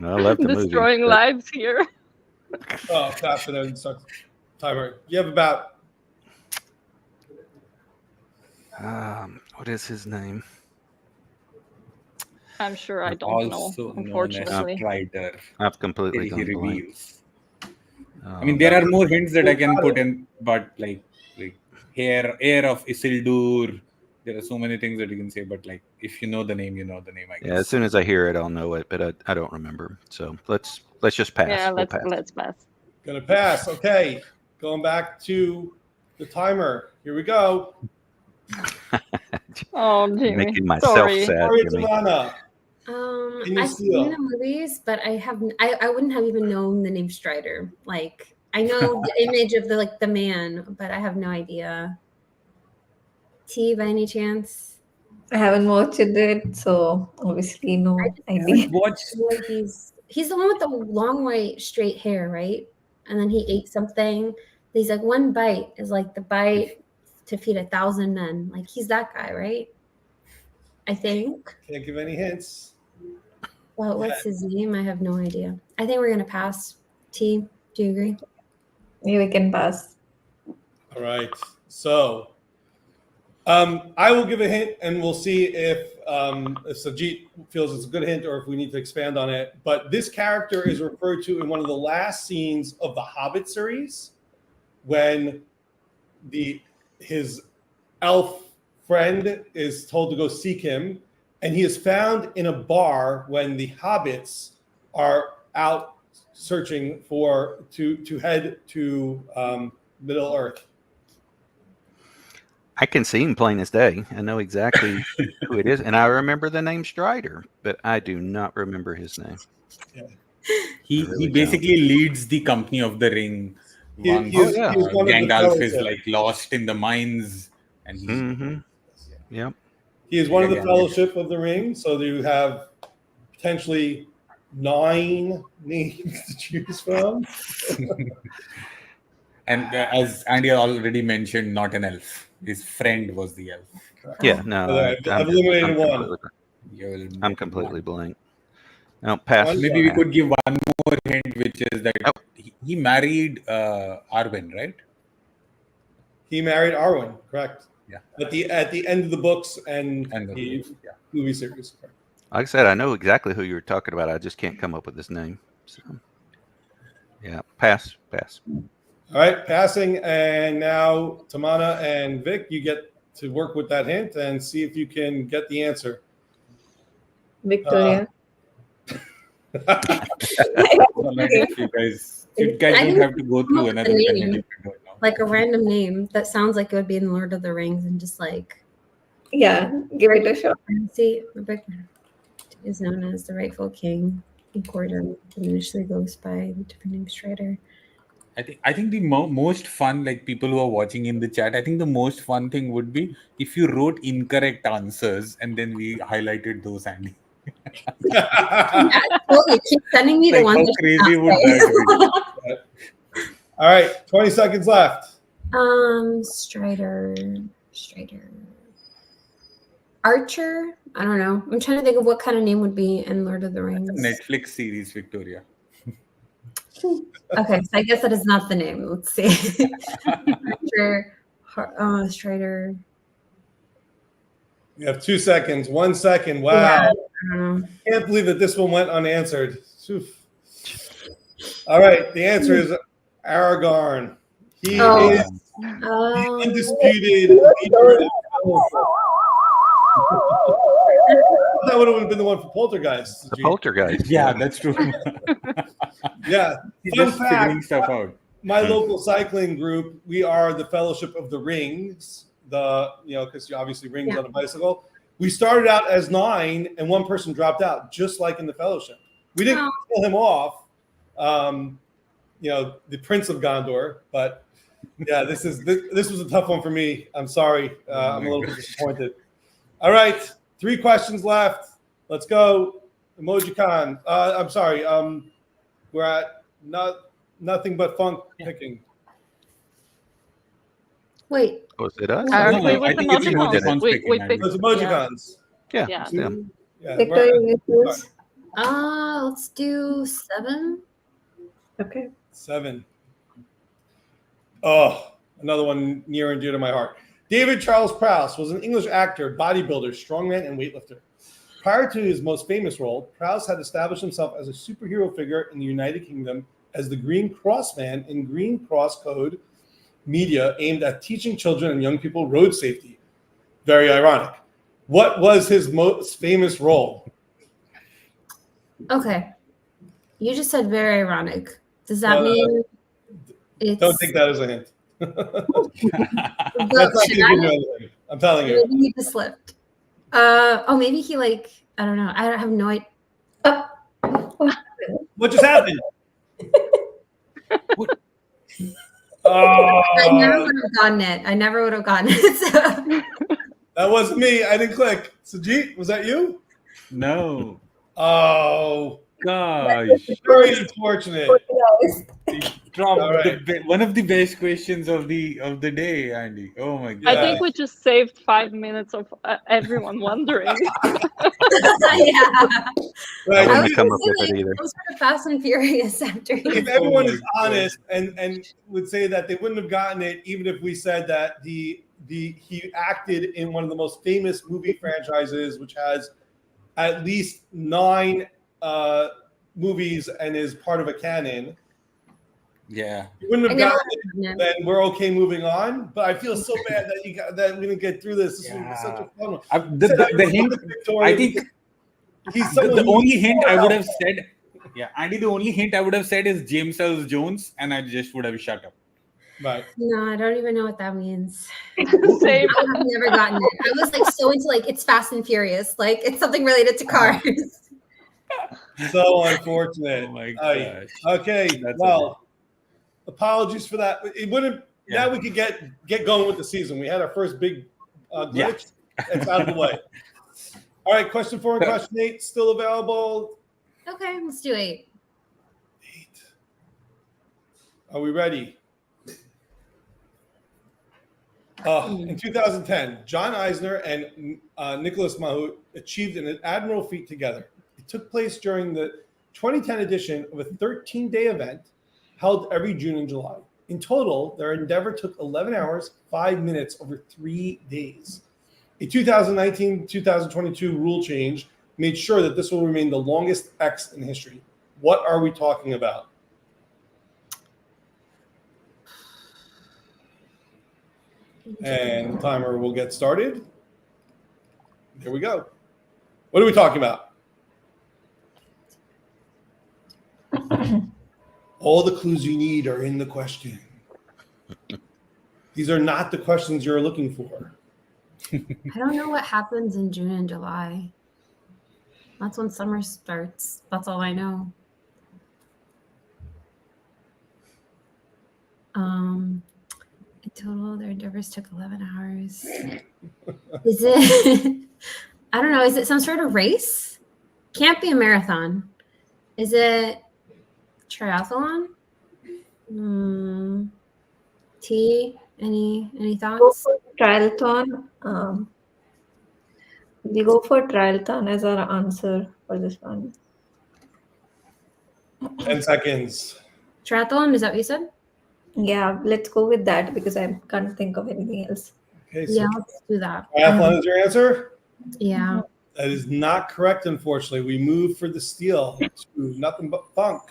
D: I love the movie.
F: Destroying
D: but-
F: lives here.
B: Oh, faster than sucks. Timer. You have about
D: What is his name?
F: I'm sure I don't know,
A: Also known as
F: unfortunately.
A: Strider.
D: I've completely
A: He
D: gone blank.
A: reveals. I mean, there are more hints that I can put in, but like heir of Isildur. There are so many things that you can say, but like if you know the name, you know the name. I guess.
D: Yeah, as soon as I hear it, I'll know it, but I don't remember. So let's just pass.
F: Yeah,
D: We'll
F: let's pass.
B: gonna pass. Okay, going back to the timer. Here we go.
F: Oh, Jimmy.
D: Making myself
F: Sorry.
D: sad,
B: Sorry,
D: Jimmy.
B: Tamana. Can you
C: I've
B: steal?
C: seen the movies, but I wouldn't have even known the name Strider. Like I know the image of the man, but I have no idea. T by any chance?
E: I haven't watched it, so obviously no idea.
A: Watch.
C: I feel like he's the one with the long white straight hair, right? And then he ate something. He's like, one bite is like the bite to feed 1,000 men. Like he's that guy, right? I think.
B: Can't give any hints.
C: Well, what's his name? I have no idea. I think we're gonna pass. T, do you agree?
E: Maybe we can pass.
B: All right. So, I will give a hint, and we'll see if Sajid feels it's a good hint or if we need to expand on it. But this character is referred to in one of the last scenes of the Hobbit series, when his elf friend is told to go seek him, and he is found in a bar when the hobbits are out searching to head to Middle Earth.
D: I can see him plain as day. I know exactly who it is, and I remember the name Strider, but I do not remember his name.
A: He basically leads the Company of the Ring. Once
B: He is one of the
A: Gandalf is
B: fellowship.
A: like lost in the mines, and he's
D: Mm-hmm. Yep.
B: He is one of the
A: Yeah.
B: Fellowship of the Ring, so you have potentially 9 names to choose from.
A: And as Andy already mentioned, not an elf. His friend was the elf.
D: Yeah. No.
B: I've eliminated one.
D: I'm completely blank. No, pass.
A: Maybe we could give one more hint, which is that he married Arwen, right?
B: He married Arwen, correct?
A: Yeah.
B: At the end of the books and
A: And the
B: the
A: movie, yeah.
B: movie series. Correct.
D: Like I said, I know exactly who you're talking about. I just can't come up with his name. So, yeah, pass.
B: All right, passing, and now Tamana and Vic, you get to work with that hint and see if you can get the answer.
E: Victoria.
A: You guys don't have to go through another
C: name.
A: 10 minutes.
C: Like a random name that sounds like it would be in Lord of the Rings, and just like
E: Yeah, give it a shot.
C: see, Rebecca is known as the rightful king in Cordon, and initially goes by the different name Strider.
A: I think the most fun, like people who are watching in the chat, I think the most fun thing would be if you wrote incorrect answers and then we highlighted those, Andy.
C: Totally. Keep sending me the
A: Like
C: ones.
A: how
C: that
A: crazy
C: should
A: would
C: not
A: that be?
B: All right, 20 seconds left.
C: Strider. Archer? I don't know. I'm trying to think of what kind of name would be in Lord of the Rings.
A: Netflix series, Victoria.
C: Okay, so I guess that is not the name. Let's see. Archer, Strider.
B: You have 2 seconds. 1 second. Wow.
C: Yeah, I don't know.
B: Can't believe that this one went unanswered. Oof. All right, the answer is Aragorn. He is the undisputed leader of the Fellowship. That would have been the one for Poltergeist.
D: The Poltergeist.
A: Yeah, that's true.
B: Yeah.
A: He's
B: Fun
A: just figuring
B: fact,
A: stuff out.
B: my local cycling group, we are the Fellowship of the Rings. Because you obviously rings on a bicycle. We started out as 9, and one person dropped out, just like in the Fellowship. We didn't kill him off. the Prince of Gondor. But yeah, this was a tough one for me. I'm sorry. I'm a little bit disappointed. All right, 3 questions left. Let's go. Emojicon. I'm sorry. We're at nothing but funk picking.
C: Wait.
D: Was it us?
F: Aren't
A: No,
F: we
A: no,
F: with
A: I think it's
F: Emojicons?
A: Emojicons
F: We
A: picking, Andy.
F: picked.
B: Those Emojicons.
D: Yeah.
F: Yeah.
D: Yeah.
B: Yeah,
E: Victor,
B: we're-
E: you choose.
C: Let's do 7.
E: Okay.
B: 7. Oh, another one near and dear to my heart. David Charles Prowse was an English actor, bodybuilder, strongman, and weightlifter. Prior to his most famous role, Prowse had established himself as a superhero figure in the United Kingdom as the Green Cross Man in Green Cross Code media aimed at teaching children and young people road safety. Very ironic. What was his most famous role?
C: Okay. You just said very ironic. Does that mean it's...
B: Don't take that as a hint.
C: Well,
B: That's not
C: should
B: gonna
C: I?
B: give you anything. I'm telling you.
C: Maybe he just slipped. Maybe he I don't know. I don't have no idea.
B: What just happened?
C: I never would have gotten it. I never would have gotten it. So.
B: That wasn't me. I didn't click. Sajit, was that you?
A: No.
B: Oh,
A: Gosh.
B: very unfortunate.
A: Dropped
B: All right.
A: one of the best questions of the day, Andy. Oh my god.
F: I think we just saved 5 minutes of everyone wondering.
C: Yeah.
B: Right.
D: I
C: I
D: wouldn't
C: was
D: come
C: gonna
D: up
C: say,
D: with it either.
C: those were Fast and Furious after
B: If everyone is honest and would say that they wouldn't have gotten it, even if we said that he acted in one of the most famous movie franchises, which has at least 9 movies and is part of a canon.
A: Yeah.
B: You wouldn't have
C: I never
B: gotten it, then we're okay moving on. But I feel so bad that we didn't get through this. This was such a fun one.
A: The hint, I think
B: he's
A: the
B: someone
A: only hint I would have said, Andy, the only hint I would have said is James Earl Jones, and I just would have shut up.
B: Right.
C: No, I don't even know what that means.
F: Same.
C: I would have never gotten it. I was so into it's Fast and Furious. It's something related to cars.
B: So unfortunate.
A: Oh my gosh.
B: Okay.
A: That's
B: well, apologies for that. It wouldn't. Yeah. Now we could get going with the season. We had our first big glitch. It's out of the way. All right. Question 4 and question 8 still available.
C: Okay, let's do 8.
B: 8. Are we ready? In 2010, John Eisner and Nicholas Mahut achieved an admirable feat together. It took place during the 2010 edition of a 13-day event held every June and July. In total, their endeavor took 11 hours, 5 minutes over 3 days. A 2019-2022 rule change made sure that this will remain the longest X in history. What are we talking about? And the timer will get started. There we go. What are we talking about? All the clues you need are in the question. These are not the questions you're looking for.
C: I don't know what happens in June and July. That's when summer starts. That's all I know. In total, their endeavors took 11 hours. Is it? I don't know. Is it some sort of race? Can't be a marathon. Is it triathlon? T, any
E: Go
C: thoughts?
E: for triathlon. We go for triathlon as our answer for this one.
B: 10 seconds.
C: Triathlon, is that what you said?
E: Yeah, let's go with that because I can't think of anything else.
B: Okay, so
C: Yeah, let's do that.
B: triathlon is your answer?
C: Yeah.
B: That is not correct, unfortunately. We moved for the steal to nothing but funk.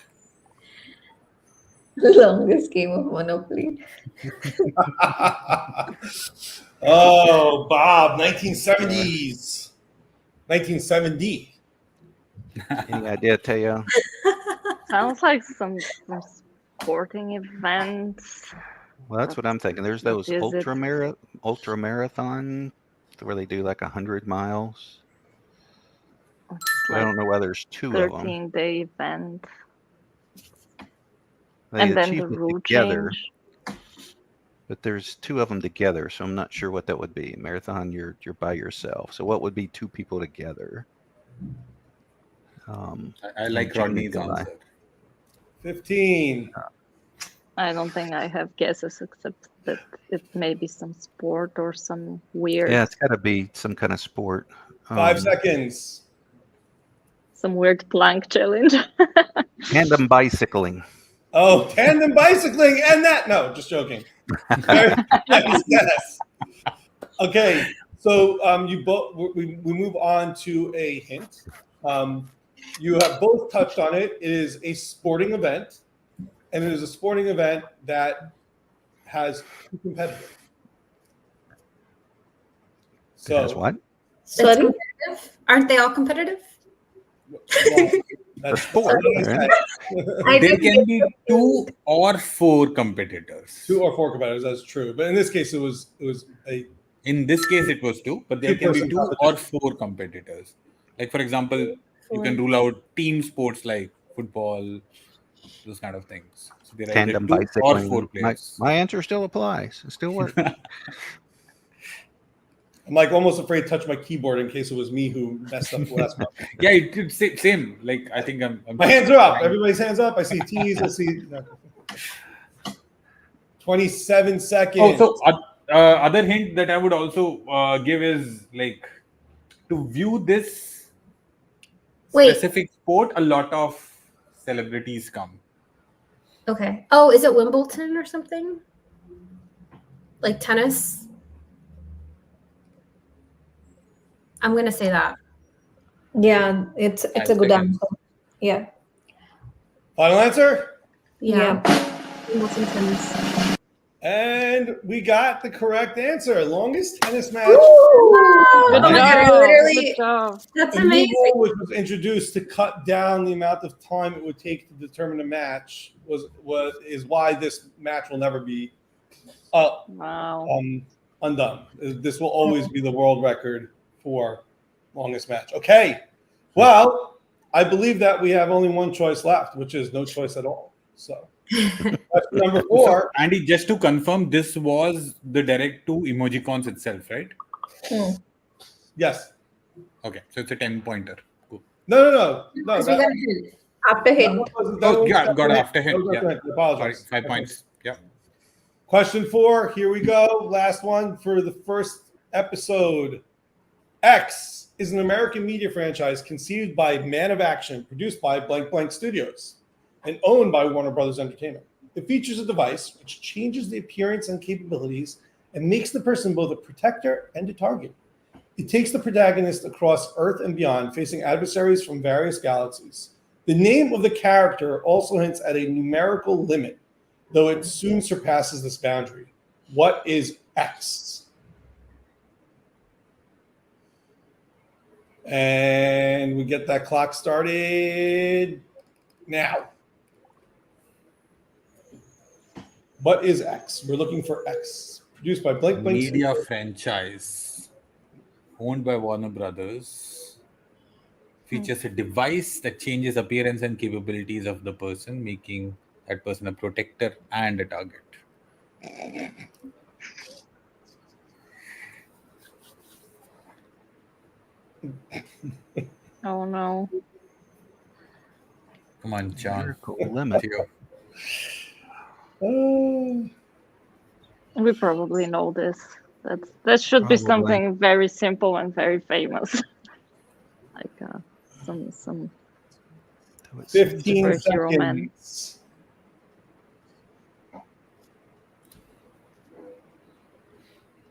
E: Longest game of Monopoly.
B: Oh, Bob, 1970s. 1970.
D: Any idea, Teo?
F: Sounds like some sporting events.
D: Well, that's what I'm thinking. There's those
F: Is it?
D: ultra marathon where they do 100 miles.
F: It's
D: But I
F: like
D: don't know why there's 2 of them.
F: 13-day event.
D: They
F: And then
D: achieve
F: the
D: it
F: rule
D: together,
F: change.
D: but there's two of them together, so I'm not sure what that would be. Marathon, you're by yourself. So what would be two people together?
A: I like
D: Gene,
A: Rodney's
D: July.
A: answer.
B: 15.
F: I don't think I have guesses except that it may be some sport or some weird,
D: Yeah, it's got to be some kind of sport.
B: 5 seconds.
F: some weird plank challenge.
D: Tandem bicycling.
B: Oh, tandem bicycling and that. No, just joking. Very nice guess. Okay, so you both we move on to a hint. You have both touched on it. It is a sporting event, and it is a sporting event that has two competitors. So
D: That's what?
C: It's
E: Sorry?
C: competitive? Aren't they all competitive?
B: well, that's
D: sport,
B: what I
D: right?
B: said.
A: There can be 2 or 4 competitors.
B: 2 or 4 competitors. That's true. But in this case, it was a
A: In this case, it was 2, but there can be 2 or 4 competitors. Like, for example, you can rule out team sports like football, those kind of things. So there are either
D: Tandem
A: 2 or
D: bicycling.
A: 4 players.
D: My answer still applies. It still works.
B: I'm like almost afraid to touch my keyboard in case it was me who messed up the last one.
A: Yeah, it's same. Like, I think I'm
B: My hands are up. Everybody's hands up. I see T's. I see 27 seconds.
A: Oh, so other hint that I would also give is like to view this
C: Wait.
A: specific sport, a lot of celebrities come.
C: Okay. Oh, is it Wimbledon or something? Like tennis? I'm gonna say that.
E: Yeah, it's a good
A: seconds.
E: answer. Yeah.
B: Final answer?
C: Yeah. Wimbledon tennis.
B: And we got the correct answer. Longest tennis match.
F: Good
C: Oh my God,
F: job.
C: literally,
F: Good job.
C: that's
B: A new
C: amazing.
B: rule which was introduced to cut down the amount of time it would take to determine a match is why this match will never be
F: Wow.
B: undone. This will always be the world record for longest match. Okay. Well, I believe that we have only one choice left, which is no choice at all. So that's number 4.
A: So, Andy, just to confirm, this was the direct to Emojicons itself, right?
B: Yes.
A: Okay, so it's a 10-pointer. Cool.
B: No.
C: Because we got a hint.
E: After hint.
A: Oh, yeah, got after hint. Yeah.
B: I apologize.
A: Sorry, 5 points. Yeah.
B: Question 4. Here we go. Last one for the first episode. X is an American media franchise conceived by Man of Action, produced by Blank Blank Studios, and owned by Warner Brothers Entertainment. It features a device which changes the appearance and capabilities and makes the person both a protector and a target. It takes the protagonist across Earth and beyond, facing adversaries from various galaxies. The name of the character also hints at a numerical limit, though it soon surpasses this boundary. What is X? And we get that clock started now. What is X? We're looking for X. Produced by Blank Blank.
A: Media franchise owned by Warner Brothers. Features a device that changes appearance and capabilities of the person, making that person a protector and a target.
F: Oh no.
A: Come on, John.
D: Miracle limit.
F: We probably know this. That should be
D: Probably.
F: something very simple and very famous. Like some
B: 15
F: superhero man.
B: seconds.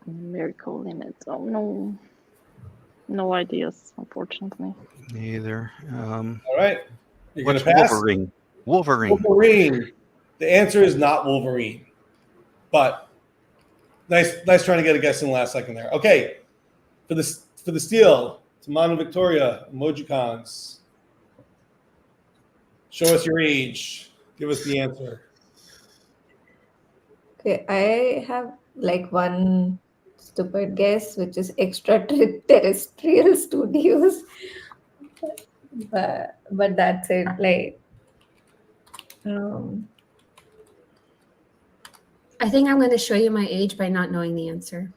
F: Miracle limit. Oh no. No ideas, unfortunately.
D: Neither.
B: All right. You're
D: What's
B: gonna pass?
D: Wolverine? Wolverine.
B: Wolverine. The answer is not Wolverine. But nice trying to get a guess in the last second there. Okay. For the steal, Tamano Victoria, Emojicons. Show us your age. Give us the answer.
E: Okay, I have like one stupid guess, which is extraterrestrial studios. But that's it. Like
C: I think I'm going to show you my age by not knowing the answer.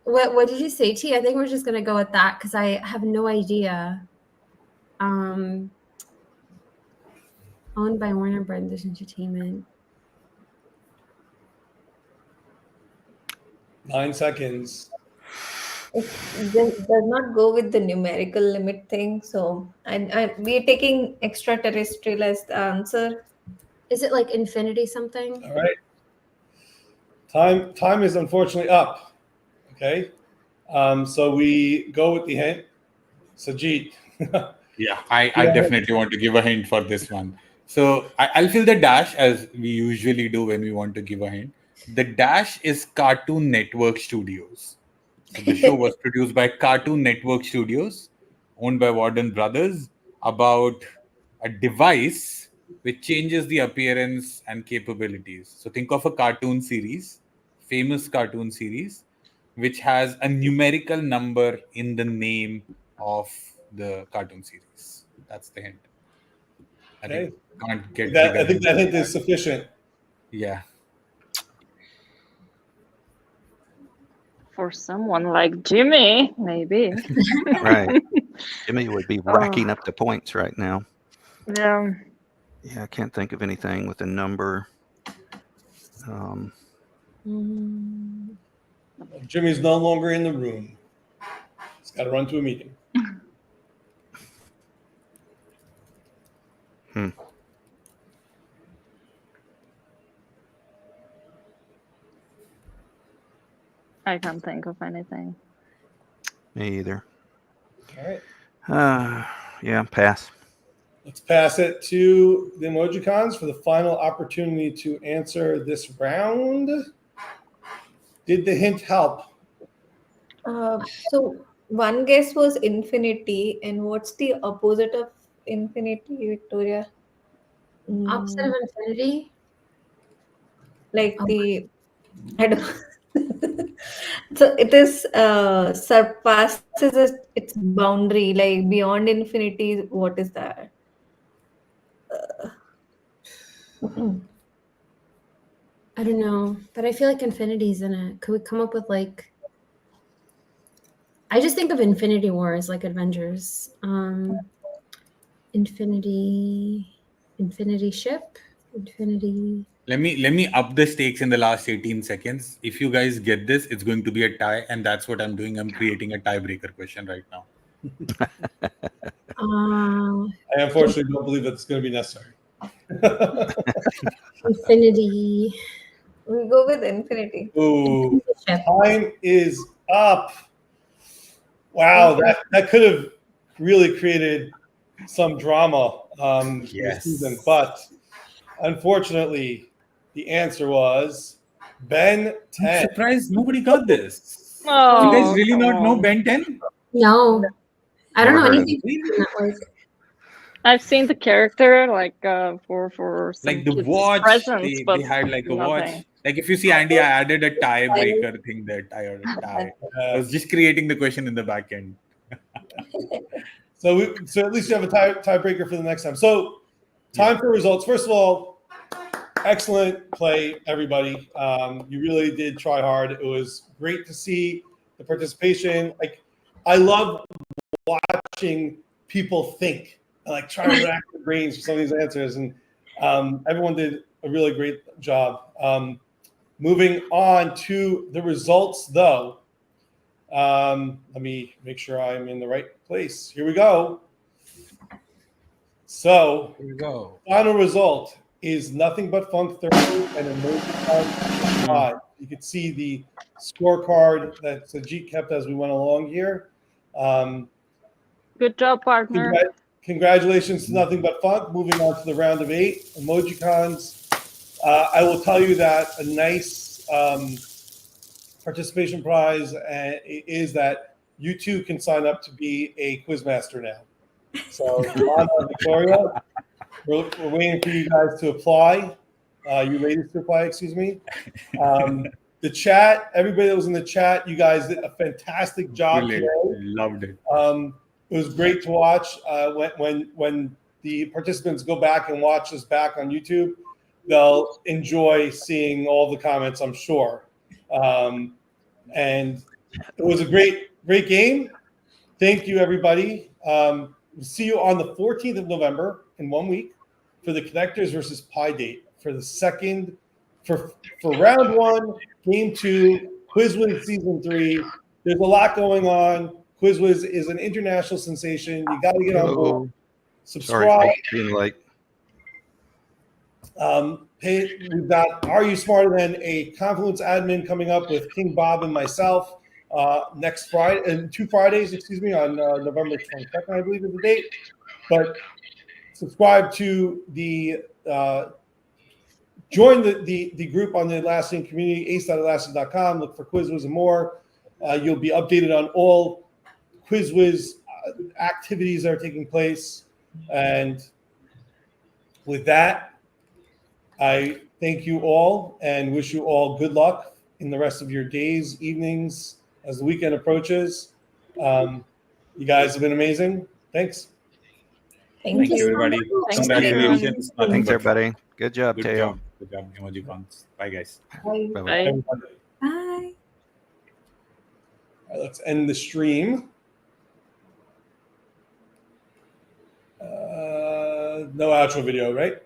C: What did you say, T? I think we're just going to go with that because I have no idea. Owned by Warner Brothers Entertainment.
B: 9 seconds.
E: It does not go with the numerical limit thing. So we're taking extraterrestrial as the answer.
C: Is it like infinity something?
B: All right. Time is unfortunately up. Okay. So we go with the hint. Sajid.
A: Yeah, I definitely want to give a hint for this one. So I'll fill the dash as we usually do when we want to give a hint. The dash is Cartoon Network Studios. So the show was produced by Cartoon Network Studios, owned by Warner Brothers, about a device which changes the appearance and capabilities. So think of a cartoon series, famous cartoon series, which has a numerical number in the name of the cartoon series. That's the hint. I think can't get
B: I
A: bigger
B: think that
A: than
B: hint is sufficient.
A: Yeah.
F: For someone like Jimmy, maybe.
D: Right. Jimmy would be racking up the points right now.
F: Yeah.
D: Yeah, I can't think of anything with a number.
B: Jimmy's no longer in the room. He's got to run to a meeting.
F: I can't think of anything.
D: Me either.
B: All right.
D: Yeah, pass.
B: Let's pass it to the Emojicons for the final opportunity to answer this round. Did the hint help?
E: So one guess was infinity, and what's the opposite of infinity, Victoria?
C: Opposite of infinity?
E: Like the I don't. So it is surpasses its boundary, like beyond infinity. What is that?
C: I don't know, but I feel like infinity's in it. Could we come up with like? I just think of Infinity Wars, like Avengers. Infinity ship, infinity.
A: Let me up the stakes in the last 18 seconds. If you guys get this, it's going to be a tie, and that's what I'm doing. I'm creating a tiebreaker question right now.
B: I unfortunately don't believe that's going to be necessary.
C: Infinity.
E: We go with infinity.
B: Ooh, time is up. Wow, that could have really created some drama this season, but unfortunately, the answer was Ben 10.
A: I'm surprised nobody got this.
F: Oh,
A: You guys really not know Ben 10?
C: No, I don't know
D: Never heard of
C: anything from that was.
F: I've seen the character like for some
A: Like the
F: kids'
A: watch,
F: presents, but
A: they had like a watch.
F: nothing.
A: Like if you see Andy, I added a tiebreaker thing that I added a tie. I was just creating the question in the back end.
B: So at least you have a tiebreaker for the next time. So time for results. First of all, excellent play, everybody. You really did try hard. It was great to see the participation. Like I love watching people think and like try to rack their brains for some of these answers. And everyone did a really great job. Moving on to the results, though. Let me make sure I'm in the right place. Here we go. So,
A: Here we go.
B: final result is Nothing But Funk 30 and Emojicons 5. You can see the scorecard that Sajid kept as we went along here.
F: Good job, partner.
B: Congratulations to Nothing But Funk. Moving on to the round of 8, Emojicons. I will tell you that a nice participation prize is that you too can sign up to be a quizmaster now. So, Lana, Victoria, we're waiting for you guys to apply. You ladies to apply, excuse me. The chat, everybody that was in the chat, you guys did a fantastic job
A: Brilliant.
B: today.
A: Loved it.
B: It was great to watch. When the participants go back and watch this back on YouTube, they'll enjoy seeing all the comments, I'm sure. And it was a great game. Thank you, everybody. We'll see you on the 14th of November in 1 week for the Connectors versus Pi Date for the second, for round 1, game 2, QuizWiz season 3. There's a lot going on. QuizWiz is an international sensation. You got to get on board. Subscribe.
D: Sorry for being late.
B: We've got Are You Smarter Than, a Confluence admin coming up with King Bob and myself next Friday, and 2 Fridays, on November 22nd, I believe is the date. But subscribe to the join the group on the Atlassian Community, ace.atlassian.com. Look for QuizWiz and more. You'll be updated on all QuizWiz activities that are taking place. And with that, I thank you all and wish you all good luck in the rest of your days, evenings, as the weekend approaches. You guys have been amazing. Thanks.
A: Thank you, everybody.
F: Thanks,
A: Congratulations.
D: Thanks, everybody. Good job,
A: Good
D: Teo.
A: job. Good job, Emojicons. Bye, guys.
D: Bye-bye.
F: Bye.
C: Bye.
B: All right, let's end the stream. No outro video, right?